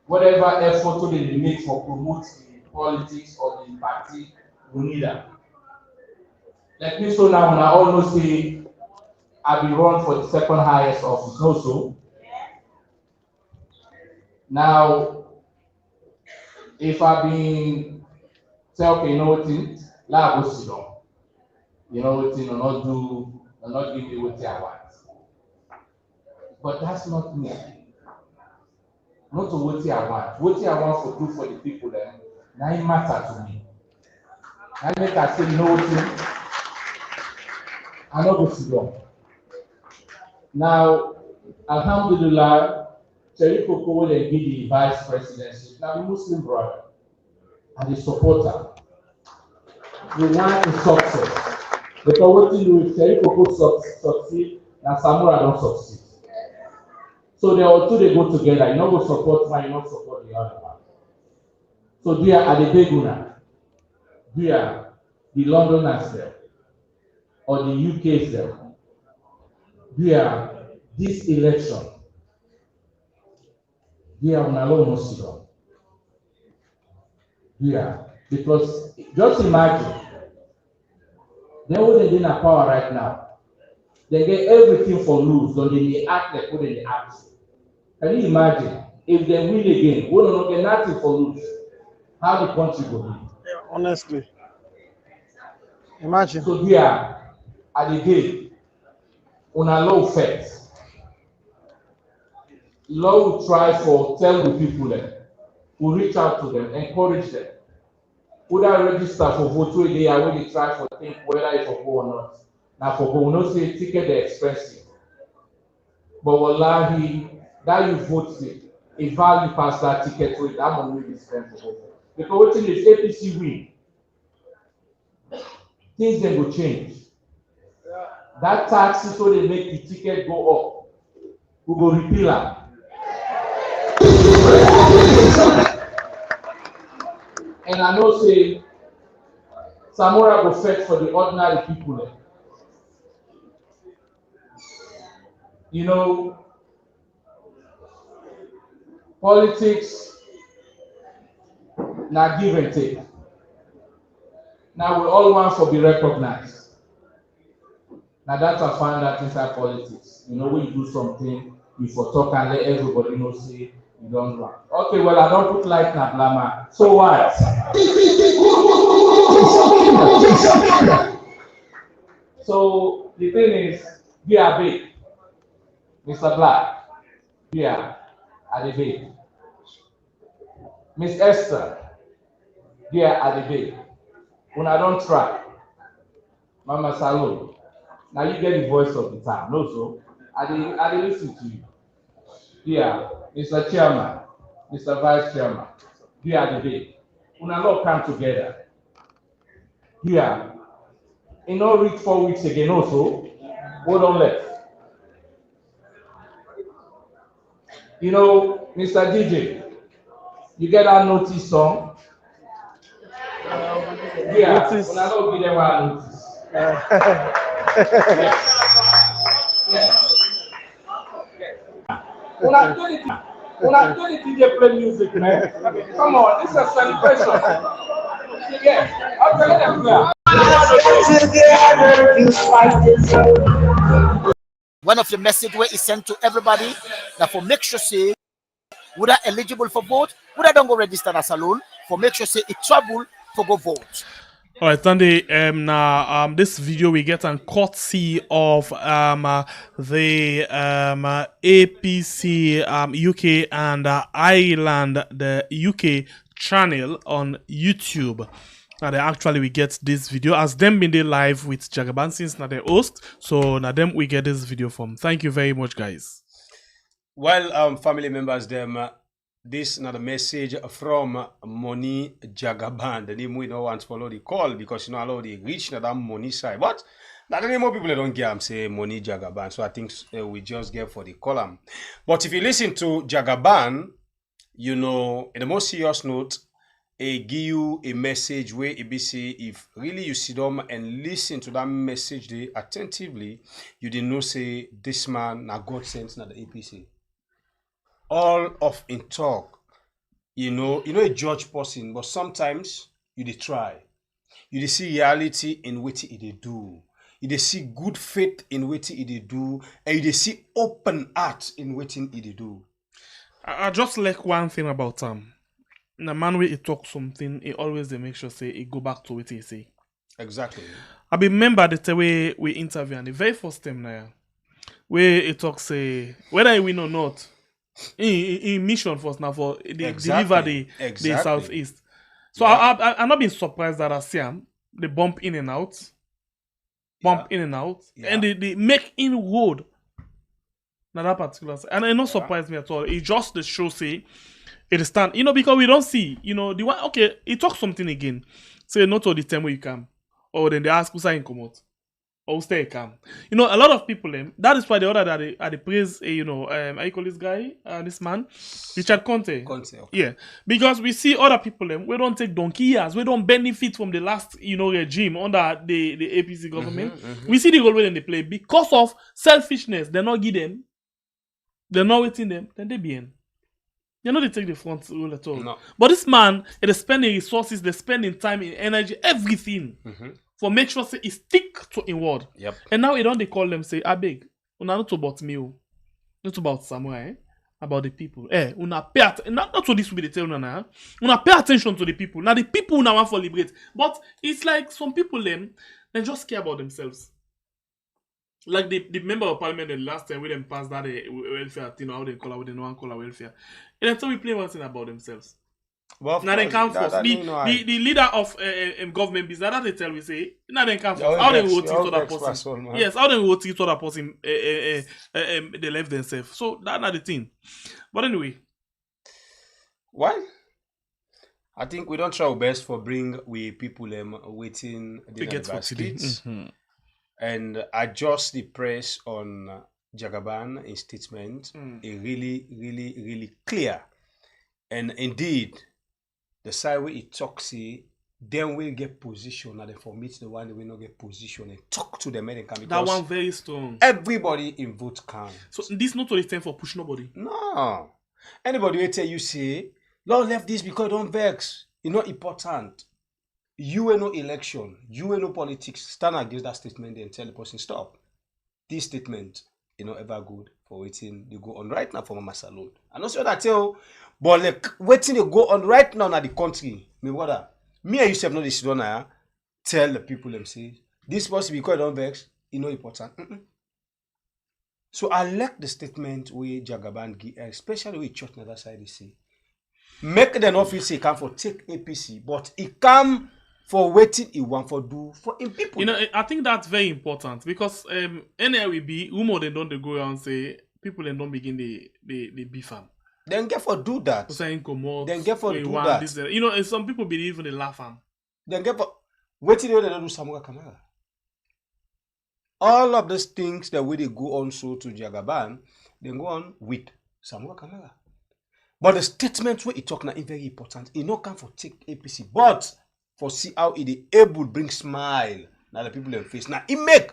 Whatever effort they make for promoting the politics or the party, we need them. Like me, so now I almost say I've been run for the second highest office also. Now, if I've been say, okay, you know what, let go sit down. You know what, not give me what I want. But that's not me. Not to what I want. What I want to do for the people then, now it matters to me. I make I say, you know what, I not go sit down. Now, Alhamdulillah, Cherry Coco will give the vice presidency. Now, the Muslim brother and the supporter, we want to success. Because what you do if Cherry Coco succeed, and Samura don't succeed. So they all two they go together. You not go support one, you not support the other one. So they are the Beguna, they are the Londoners there, or the UK there. They are this election. They are on alone Muslim. They are because just imagine they wouldn't in a power right now. They get everything for lose, so they act like what they act. Can you imagine if they win again? We don't get nothing for lose. How the country will be? Yeah, honestly, imagine. So we are at the day on a low faith. Lord will try for tell the people there, will reach out to them, encourage them. Would I register for vote where they are when they try for think whether it's for go or not? Now for go, we not say ticket they expensive. But wallahi, that you vote a value past that ticket rate, that money will be spent for vote. Because what thing is APC win, things then will change. That tax is so they make the ticket go up. We go repeal it. And I know say Samura go fight for the ordinary people. You know, politics now give and take. Now we all want to be recognized. Now that's I find that inside politics. You know, when you do something, you for talk and let everybody know say you don't run. Okay, well I don't put light na blama. So what? So the thing is, we are big. Mr. Black, we are at the big. Miss Esther, we are at the big. When I don't try, Mama Salud, now you get the voice of the town. No, so I listen to you. Yeah, Mr. Chairman, Mr. Vice Chairman, we are the big. When I all come together, yeah, in all reach 4 weeks again also, hold on left. You know, Mr. DJ, you get our notice song? Yeah, notice. When I don't give them our notice. When I do it, DJ play music, man. Come on, this is a celebration. Yeah, I'll tell them now. Together, you fight this. one of the message where is sent to everybody that for make sure say whether eligible for vote, whether don't go register as alone, for make sure say it travel for go vote. All right, Sunday. Now, this video we get a courtesy of the APC UK and Ireland, the UK channel on YouTube. Now, they actually we get this video as them been there live with Jagaban since now they host. So now them we get this video from. Thank you very much, guys. Well, family members, this is not a message from Money Jagaban. The name we don't want to follow the call because you know allow the reach that money side. But not any more people don't get say Money Jagaban. So I think we just get for the column. But if you listen to Jagaban, you know, in the most serious note, give you a message where it be say if really you sit down and listen to that message they attentively, you didn't know say this man na God sent na the APC. All of in talk, you know a judge person, but sometimes you dey try. You dey see reality in what he dey do. You dey see good faith in what he dey do, and you dey see open heart in what he dey do. I just like one thing about the man where he talk something, he always they make sure say he go back to what he say. Exactly. I remember the way we interview and the very first time now, where he talk say whether he win or not. In mission first now for deliver the southeast. So yeah. I'm not being surprised that I see them. They bump in and out. And they make inroad. Now that particular side. And it not surprised me at all. It just the show say it stand. You know, because we don't see, you know, the one okay, he talk something again. Say not all the time where you come. Or then they ask who's saying come out. Or stay calm. You know, a lot of people, that is why the order that they praise, you know, I call this guy, this man, Richard Conte. Okay. Yeah. Because we see other people, we don't take donkey years, we don't benefit from the last, you know, regime under the APC government. We see the role where they play. Because of selfishness, they're not give them, they're not waiting them, then they be in. You know, they take the front role at all. No. But this man, they're spending resources, they're spending time, energy, everything. For make sure say he stick to in word. Yep. And now they don't they call them say, I beg, una not about me, not about Samura, about the people. Una pay attention. Not to this will be the tell una. Una pay attention to the people. Now the people now want for liberate. But it's like some people they just care about themselves. Like the member of parliament the last time we them passed that welfare thing, how they call it, they no one call it welfare. And then so we play one thing about themselves. Well, now they come first. The leader of government business that they tell we say now they come first. How they vote to that person? Yes, how they vote to that person? They left themselves. So that's not the thing. But anyway, why? I think we don't try our best for bring we people waiting the baskets and adjust the press on Jagaban in statement. A really clear and indeed. The side where it talks, then we get position and they meet the one that we not get position and talk to them and come. That one very strong. Everybody in vote can. So this not only time for push nobody. No. Anybody will tell you say, Lord left this because don't vex. It's not important. You ain't no election. You ain't no politics. Stand against that statement and tell the person stop. This statement is not ever good for waiting they go on right now for Mama Salon. I know what I tell. But like waiting to go on right now in the country, me brother, me and you say no this don't tell the people them say this must be because don't vex, it's not important. So I like the statement where Jagaban give, especially with church on the other side they say. Make them not feel say come for take APC, but it come for waiting he want for do for in people. You know, I think that's very important because anywhere we be, rumor they don't go around say people then don't begin the beef am. Then get for do that. Then get for do that. This, you know, some people believe in the laugh am. Then get for waiting they don't do Samura Kamara. All of those things that way they go on so to Jagaban, then go on with Samura Kamara. But the statement where he talk now is very important. He not come for take APC, but for see how he dey able bring smile now the people in face. Now he make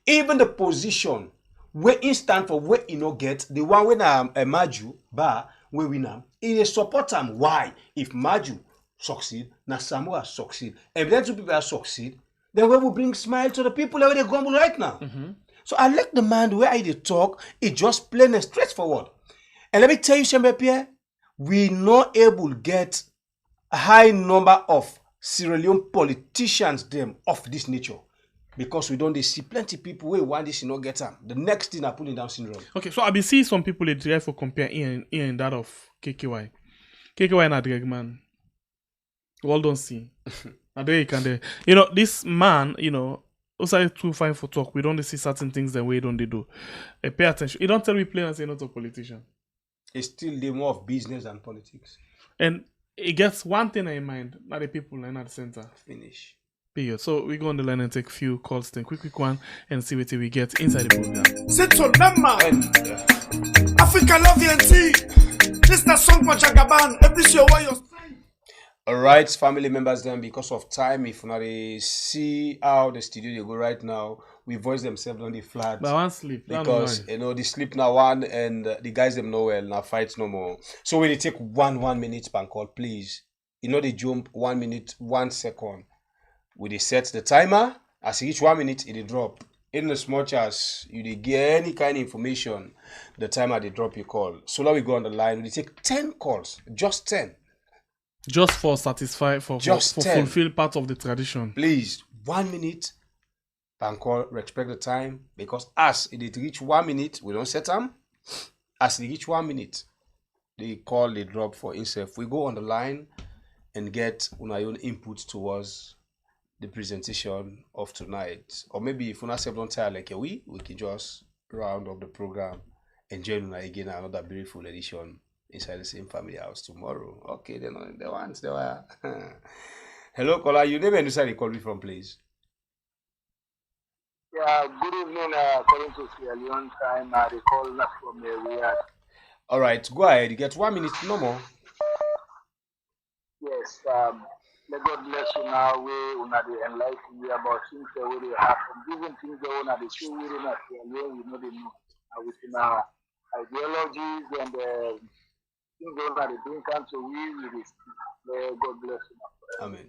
even the position where he stand for where he not get the one when Maju bar where we now he support him. Why? If Maju succeed, now Samura succeed. If then two people succeed, then we will bring smile to the people that they grumble right now. So I like the man, the way I did talk, it just plain and straightforward. And let me tell you, Shembe Pierre, we not able to get a high number of Sierra Leone politicians them of this nature. Because we don't see plenty people who want this, not get them. The next thing I put in down syndrome. Okay, so I be see some people they try for compare Ian and that of KKY. KKY na drag man. Well done see. And there you can this man, also too fine for talk. We don't see certain things the way don't they do. Pay attention. You don't tell me play and say not a politician. It's still the more of business and politics. And it gets one thing in mind, not the people in at the center. Finish. Period. So we go on the line and take a few calls, then quick one, and see what we get inside the program. Sit to Nama. Africa love you and tea. This is the song for Jagaban. Appreciate what you're saying. Alright, family members then, because of time, if not see how the studio they go right now, we voice themselves on the flat. But one sleep. Because the sleep now one and the guys them know well, now fight no more. So when they take 1 minute pan call, please. They jump 1 minute, 1 second. We they set the timer, as each 1 minute it drop. In as much as you they get any kind of information, the timer they drop your call. So now we go on the line, we take 10 calls, just 10. Just for satisfy, for fulfill part of the tradition. Please, 1 minute, pan call, respect the time, because as it reach 1 minute, we don't set them. As they reach 1 minute, they call, they drop for himself. We go on the line and get our own input towards the presentation of tonight. Or maybe if una don't tire like we can just round up the program and join una again another beautiful edition inside the same family house tomorrow. Okay, they want. Hello, caller. You name and decide to call me from, please. Yeah, good evening. According to Sierra Leone time, they call us from Riyadh. All right, go ahead. You get 1 minute, no more. Yes. May God bless you now. We una dey enlighten you about things that will happen. Even things that una dey show within us Sierra Leone, we know they know. Within our ideologies and things that una dey bring cancer, we dey speak. May God bless you now. Amen.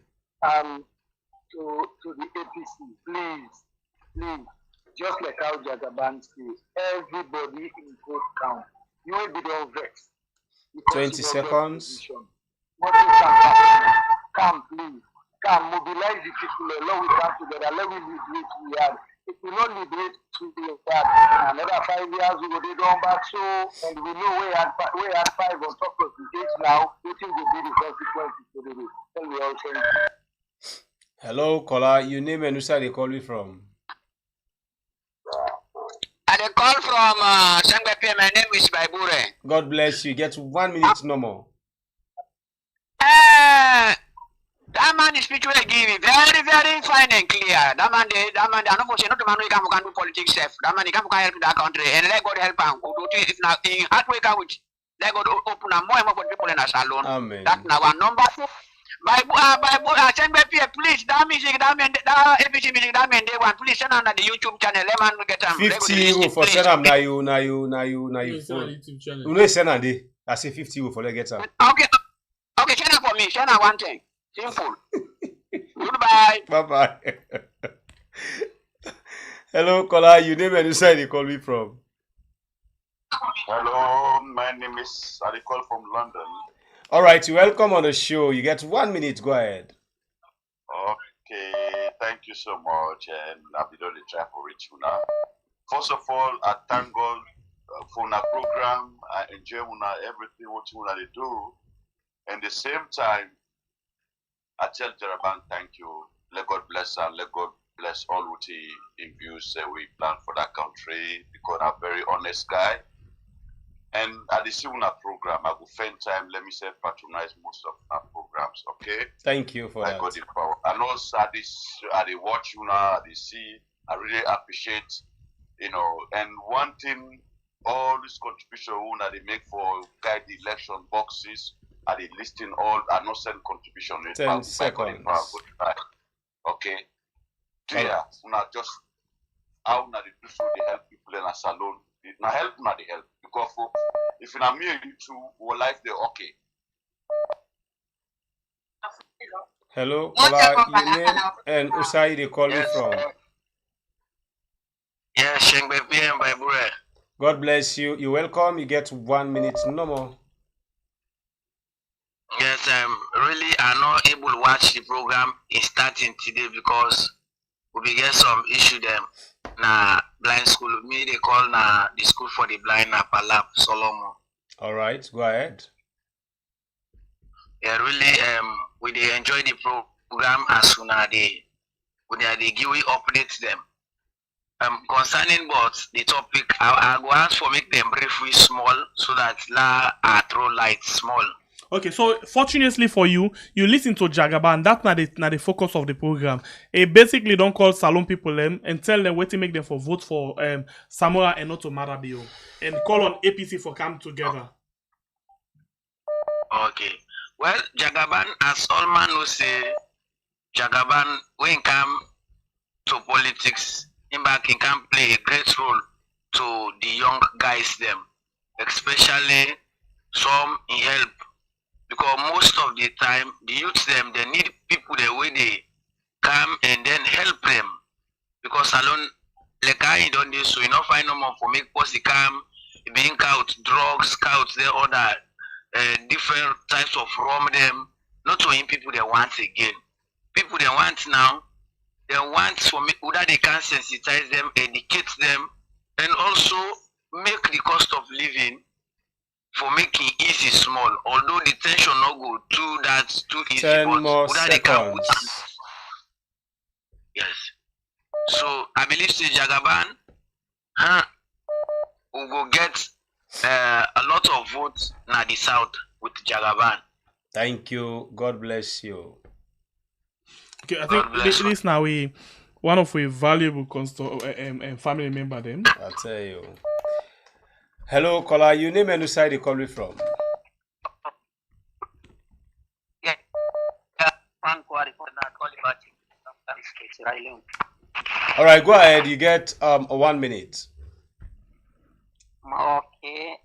To the APC, please, just like how Jagaban says, everybody in vote count. You will be the vex. 20 seconds. What is that? Come, please. Come, mobilize the people. Let we come together. Let we liberate we have. If we not liberate we have, another 5 years we will be going back. So, and we know we had 5 on top of the dates now. We think will be the consequences to the day. Tell me also. Hello, caller. Your name and where they call you from? I call from Sangbepe. My name is Baibure. God bless you. Get 1 minute no more. That man is speech will give it very, very fine and clear. That man, I know for sure not the man who can do politics safe. That man, he can help that country and let God help him. If not in hard way, let God open up more and more people in a salon. Amen. That's now one number. Please, that music, that APC music, that man, they want. Please send on the YouTube channel. Let man get them. 50 euro for send them. Now you. You know send on the. I say 50 euro for let get them. Okay, send up for me. Send up one thing. Simple. Goodbye. Bye. Hello, caller. You name and you say you call me from. Hello, my name is I call from London. All right, you welcome on the show. You get 1 minute. Go ahead. Okay, thank you so much, and I'll be doing the try for reach you now. First of all, I thank God for our program. I enjoy everything what you want to do. And at the same time, I tell Jagaban thank you. Let God bless and let God bless all what he views we plan for that country because I'm a very honest guy. And at the same program, I will spend time, let me say, patronize most of our programs, okay? Thank you for that. God in power. And also, I watch you now, I see, I really appreciate, and one thing, all this contribution that they make for guide the election boxes, are they listing all, I not send contribution. 10 seconds. Okay? Yeah, not just, how they do so, they help people in a salon. Now help, not they help. Because if you are me and you two, your life they okay. Hello, caller, your name and Usai they call me from. Yes, Shengbe PM by Bure. God bless you. You're welcome. You get 1 minute, no more. Yes, really I'm not able to watch the program in starting today because we get some issue them na blind school. Me they call na the school for the blind na Palap Solomon. All right, go ahead. Yeah, really we they enjoy the program as soon as they give we update them. Concerning but the topic, I go ask for make them briefly small so that I throw light small. Okay, so fortunately for you, you listen to Jagaban. That's not the focus of the program. It basically don't call Salon people them and tell them what to make them for vote for Samura and not to Marabio. And call on APC for come together. Okay. Well, Jagaban, as all man will say, Jagaban, when come to politics, in back he can play a great role to the young guys them, especially some in help. Because most of the time, the youth them, they need people the way they come and then help them. Because alone, like I don't do so, you know, find no more for make posse come, being out drugs, scouts, the other different types of rum them, not to people they want again. People they want now, they want for me that they can sensitize them, educate them, and also make the cost of living for making easy small. Although the tension not go too easy, 10 but more that they can seconds. yes. So I believe say Jagaban, we go get a lot of votes na the south with Jagaban. Thank you. God bless you. Okay, I think this now one of a valuable family member them. I'll tell you. Hello, caller. You name and side you calling from? Yeah. All right, go ahead. You get 1 minute. Okay.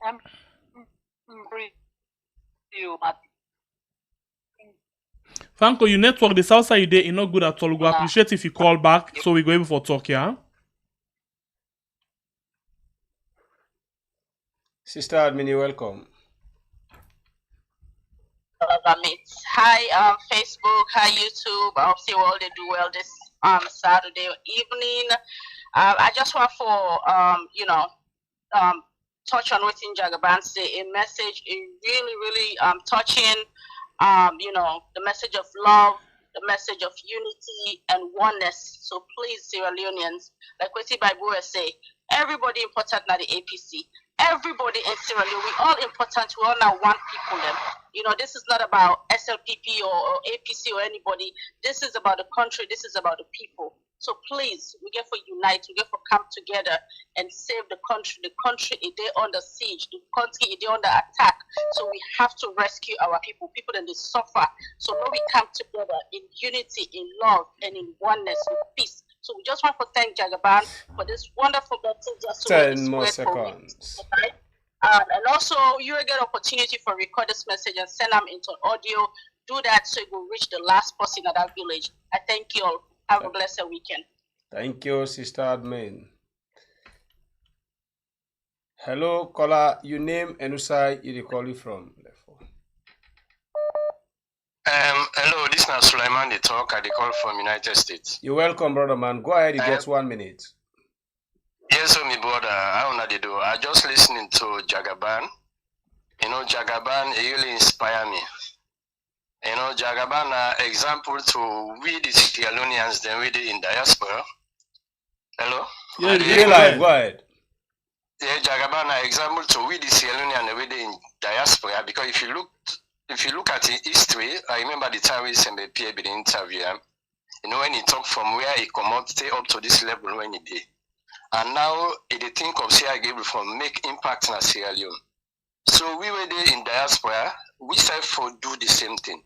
Franco, your network, the south side you there is not good at all. We go appreciate if you call back so we go able for talk, yeah? Sister Admini, welcome. Hi, Facebook. Hi, YouTube. I hope you all they do well this Saturday evening. I just want for touch on what in Jagaban say a message. A really touching. The message of love, the message of unity and oneness. So please, Sierra Leoneans, like what the Bible say, everybody important now the APC. Everybody in Sierra Leone, we all important. We all now want people. Them. This is not about SLPP or APC or anybody. This is about the country. This is about the people. So please, we get for unite. We get for come together and save the country. The country is there under siege. The country is there under attack. So we have to rescue our people. People that they suffer. So when we come together in unity, in love, and in oneness, in peace. So we just want to thank Jagaban for this wonderful message. 10 more seconds. And also, you will get opportunity for record this message and send them into audio. Do that so it will reach the last person at that village. I thank you all. Have a blessed weekend. Thank you, Sister Admin. Hello, caller. Your name and where you calling from? Hello, this is Sulaiman. They talk. I call from United States. You're welcome, brother man. Go ahead. You get 1 minute. Yes, so my brother. How do they do? I just listening to Jagaban. Jagaban really inspire me. Jagaban example to we the Leoneans, then we the in diaspora. Hello? Yeah, go ahead. Yeah, Jagaban example to we the Leoneans, we the in diaspora, because if you look at the history, I remember the time we sent the PA interview, when he talked from where he come out, stay up to this level when he did. And now he think of Sierra Leone from make impact in Sierra Leone. So we were there in diaspora, we said for do the same thing.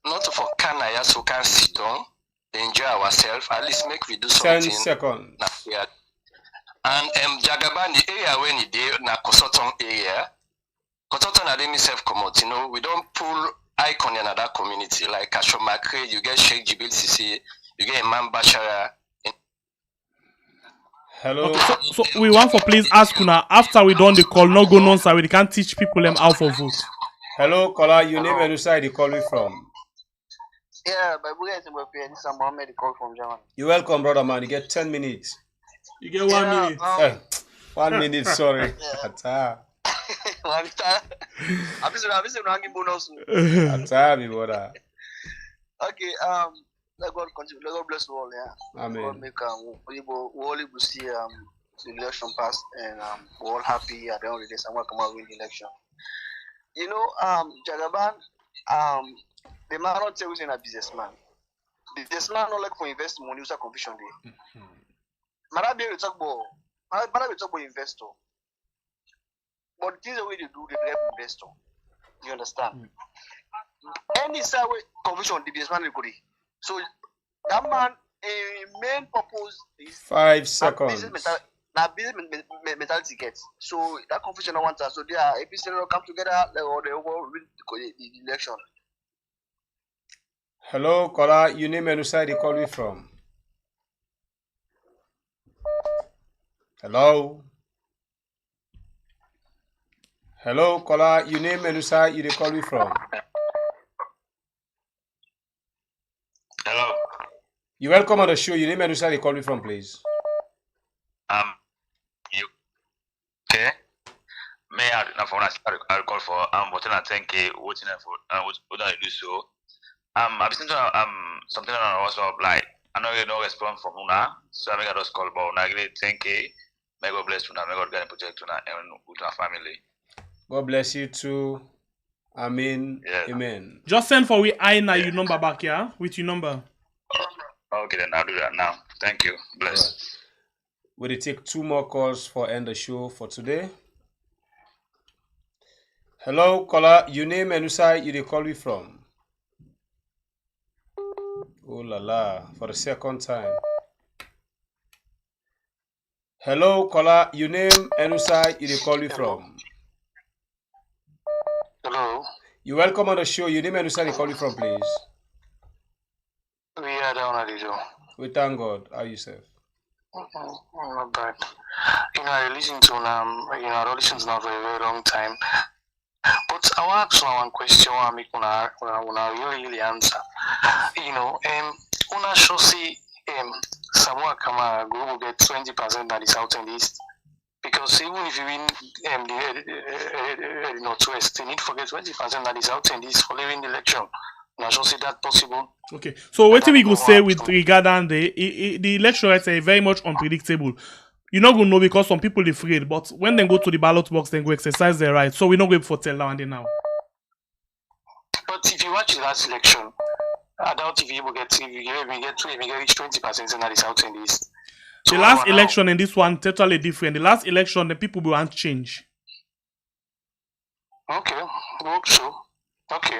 Not for Canada, so can sit down, enjoy ourselves, at least make we do something. 10 seconds. And Jagaban, the area when he did, na Kosoton area, Kosoton and themselves come out, we don't pull icon in another community, like Kashomakre, you get Sheikh Jibil Sisi, you get Imam Bashara. Hello. Okay, so we want for please ask una after we done the call, not go nonsense. We can't teach people them how for vote. Hello, caller. Your name and where you call me from? Yeah, but we guys will pay this Mohammed call from Germany. You're welcome, brother man. You get 10 minutes. You get 1 minute. 1 minute, sorry. Ata. I'm bonus. Ata, me brother. Okay, let God continue. Let God bless you all. Yeah. Amen. God make we all able to see the election pass and we're all happy at the end of the day. Someone come out win the election. You know, Jagaban, the man not say he's a businessman. Businessman not like for invest money. Use a confusion day. Marabi we talk about investor. But this is the way they do the rep investor. You understand? Any side way confusion the businessman will go. So that man main purpose is 5 seconds. Business mentality gets. So that confusion I want to. So they are if they come together or they will win the election. Hello, caller. Your name and where you call me from? Hello. Hello, caller. Your name and where you call me from? Hello. You're welcome on the show. Your name and where you call me from, please. You okay? May I not for I'll call for but I think what's for what I do so. I've been something on WhatsApp like I know you no response from Una, so I make a just call about I really think may God bless Una, may God get a project Una and with our family. God bless you too. Amen. Yeah. Amen. Just send for we Aina your number back here with your number. Okay, then I'll do that now. Thank you. Bless. We'll take 2 more calls for end the show for today. Hello, caller. Your name and where you call me from? Oh la la, for the second time. Hello, caller. Your name and where you call me from? Hello. You're welcome on the show. Your name and where you call me from, please. We are down at the door. We thank God. How yourself? Not bad. You know, I listen to I listen to now for a very long time. But I want to ask one question. I make una really answer. You know, una should see Samura Kamara go get 20% at the south and east. Because even if you win the northwest, you need to forget 20% at the south and east for leaving the election. I should see that possible. Okay, so what we go say with regarding the election rights are very much unpredictable. You're not going to know because some people are afraid, but when they go to the ballot box, they go exercise their rights. So we're not going to tell now and then now. But if you watch the last election, I doubt if you will get 20% in the south and east. The last election and this one totally different. The last election, the people will change. Okay, hope so. Okay.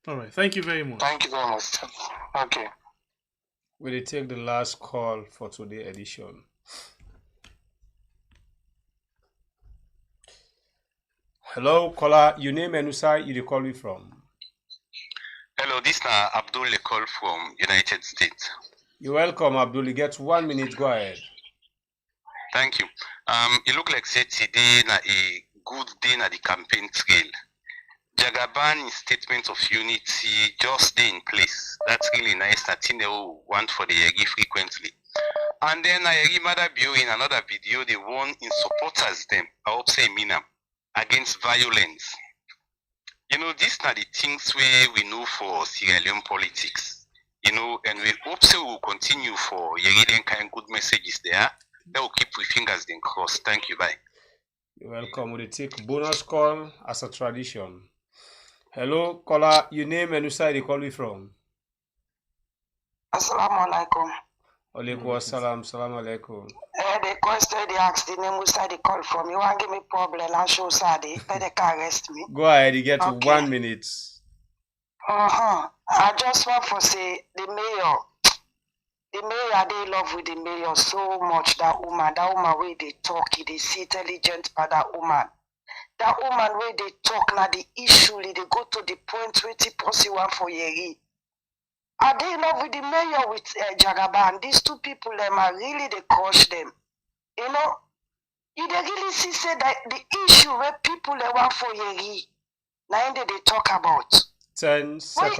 All right. Thank you very much. Thank you very much. Okay. We'll take the last call for today's edition. Hello, caller. Your name and where you call me from? Hello, this is Abdul call from United States. You're welcome, Abdul. You get 1 minute. Go ahead. Thank you. It look like today na a good day na the campaign trail. Jagaban statement of unity just stay in place. That's really nice. That thing they want for the Yegi frequently. And then I remember in another video they won in supporters them. I hope say Minam against violence. You know, these are the things we know for Sierra Leone politics. You know, and we hope so will continue for Yegi kind of good messages there. They will keep with fingers then crossed. Thank you. Bye. You're welcome. We'll take bonus call as a tradition. Hello, caller. Your name and where you call me from? Assalamu alaikum. Alaikum assalam. Salam alaikum. The question they asked the name which side they call from. You want to give me problem and show Sadi, but they can arrest me. Go ahead. You get 1 minute. I just want to say the mayor, they love with the mayor so much. That woman where they talk, they see intelligent by that woman. That woman where they talk now the issue, they go to the point where they pursue one for Yeri. Are they in love with the mayor with Jagaban? These two people, them are really they crush them. You know, you dey really see say that the issue where people they want for yeri, now they talk about. 10 seconds.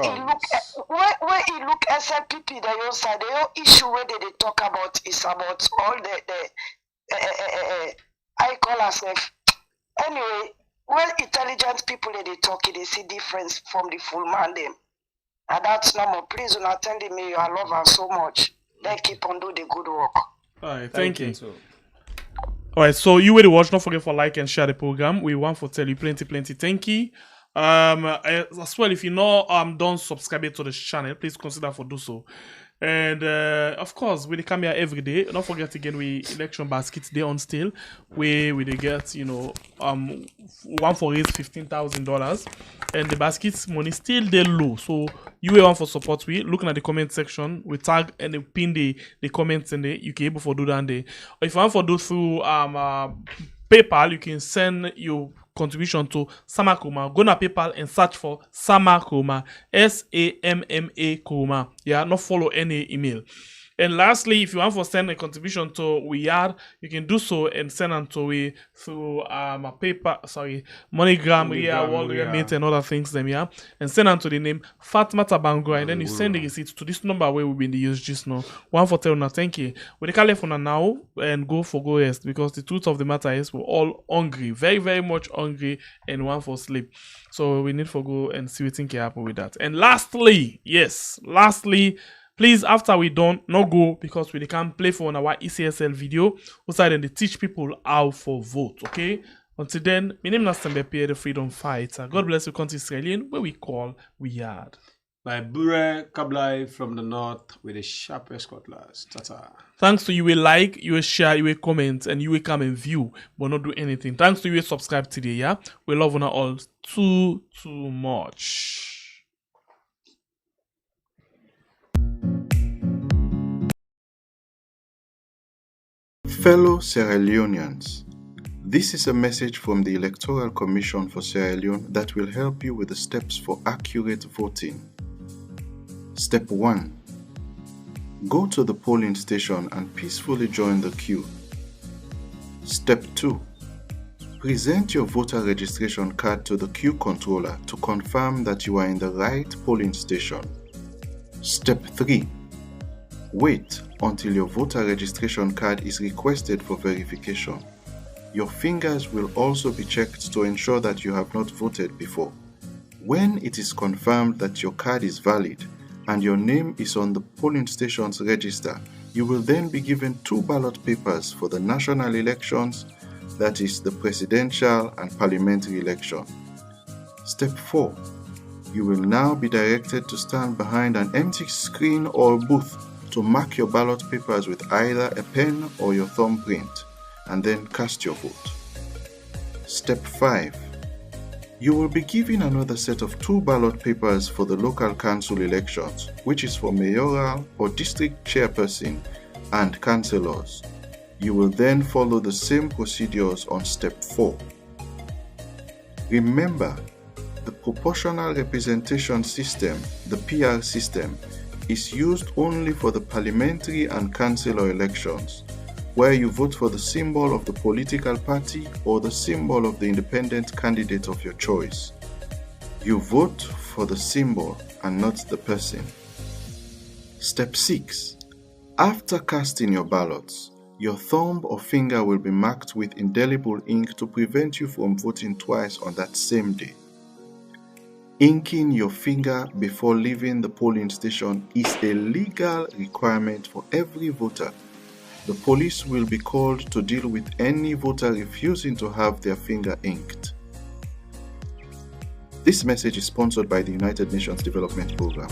Where he look SLPP, the your side, the whole issue where they talk about is about all I call ourselves. Anyway, well, intelligent people they talk, they see difference from the full man them. And that's normal. Please do not tell me I love her so much. They keep on doing the good work. All right, thank you. Too. All right, so you will watch. Don't forget to like and share the program. We want to tell you plenty. Thank you. As well, if you know don't subscribe to the channel, please consider for do so. And of course, we come here every day. Don't forget again, we election baskets day on still. We they get one for raise $15,000, and the baskets money still they low. So you will want for support. We looking at the comment section. We tag and they pin the comments in there. You can able for do that there. Or if you want for do through PayPal, you can send your contribution to Samakoma. Go na PayPal and search for Samakoma, SAMMA Koma. Yeah, not follow any email. And lastly, if you want to send a contribution to We Are, you can do so and send them to we through a paper, MoneyGram, World Remit and other things them, yeah. And send them to the name Fatma Tabangwa, and then you send the receipt to this number where we've been used just now. One for tell now, thank you. We can leave for now and go rest, because the truth of the matter is we're all hungry, very, very much hungry, and one for sleep. So we need to go and see what can happen with that. And lastly, please, after we done, no go, because we can play for our ECSL video. Outside and they teach people how for vote, okay? Until then, my name is Sambepe, the freedom fighter. God bless you, country Australian, where we call We Are. By Bure Kablai from the north with the sharpest cutlass. Tata. Thanks to you will like, you will share, you will comment, and you will come and view, but not do anything. Thanks to you will subscribe today, yeah? We love you all too much. Fellow Sierra Leoneans, this is a message from the Electoral Commission for Sierra Leone that will help you with the steps for accurate voting. Step 1. Go to the polling station and peacefully join the queue. Step 2. Present your voter registration card to the queue controller to confirm that you are in the right polling station. Step 3. Wait until your voter registration card is requested for verification. Your fingers will also be checked to ensure that you have not voted before. When it is confirmed that your card is valid and your name is on the polling station's register, you will then be given 2 ballot papers for the national elections, that is the presidential and parliamentary election. Step 4. You will now be directed to stand behind an empty screen or booth to mark your ballot papers with either a pen or your thumbprint, and then cast your vote. Step 5. You will be given another set of 2 ballot papers for the local council elections, which is for mayoral or district chairperson and councillors. You will then follow the same procedures on step 4. Remember, the proportional representation system, the PR system, is used only for the parliamentary and councillor elections, where you vote for the symbol of the political party or the symbol of the independent candidate of your choice. You vote for the symbol and not the person. Step 6. After casting your ballots, your thumb or finger will be marked with indelible ink to prevent you from voting twice on that same day. Inking your finger before leaving the polling station is a legal requirement for every voter. The police will be called to deal with any voter refusing to have their finger inked. This message is sponsored by the United Nations Development Programme.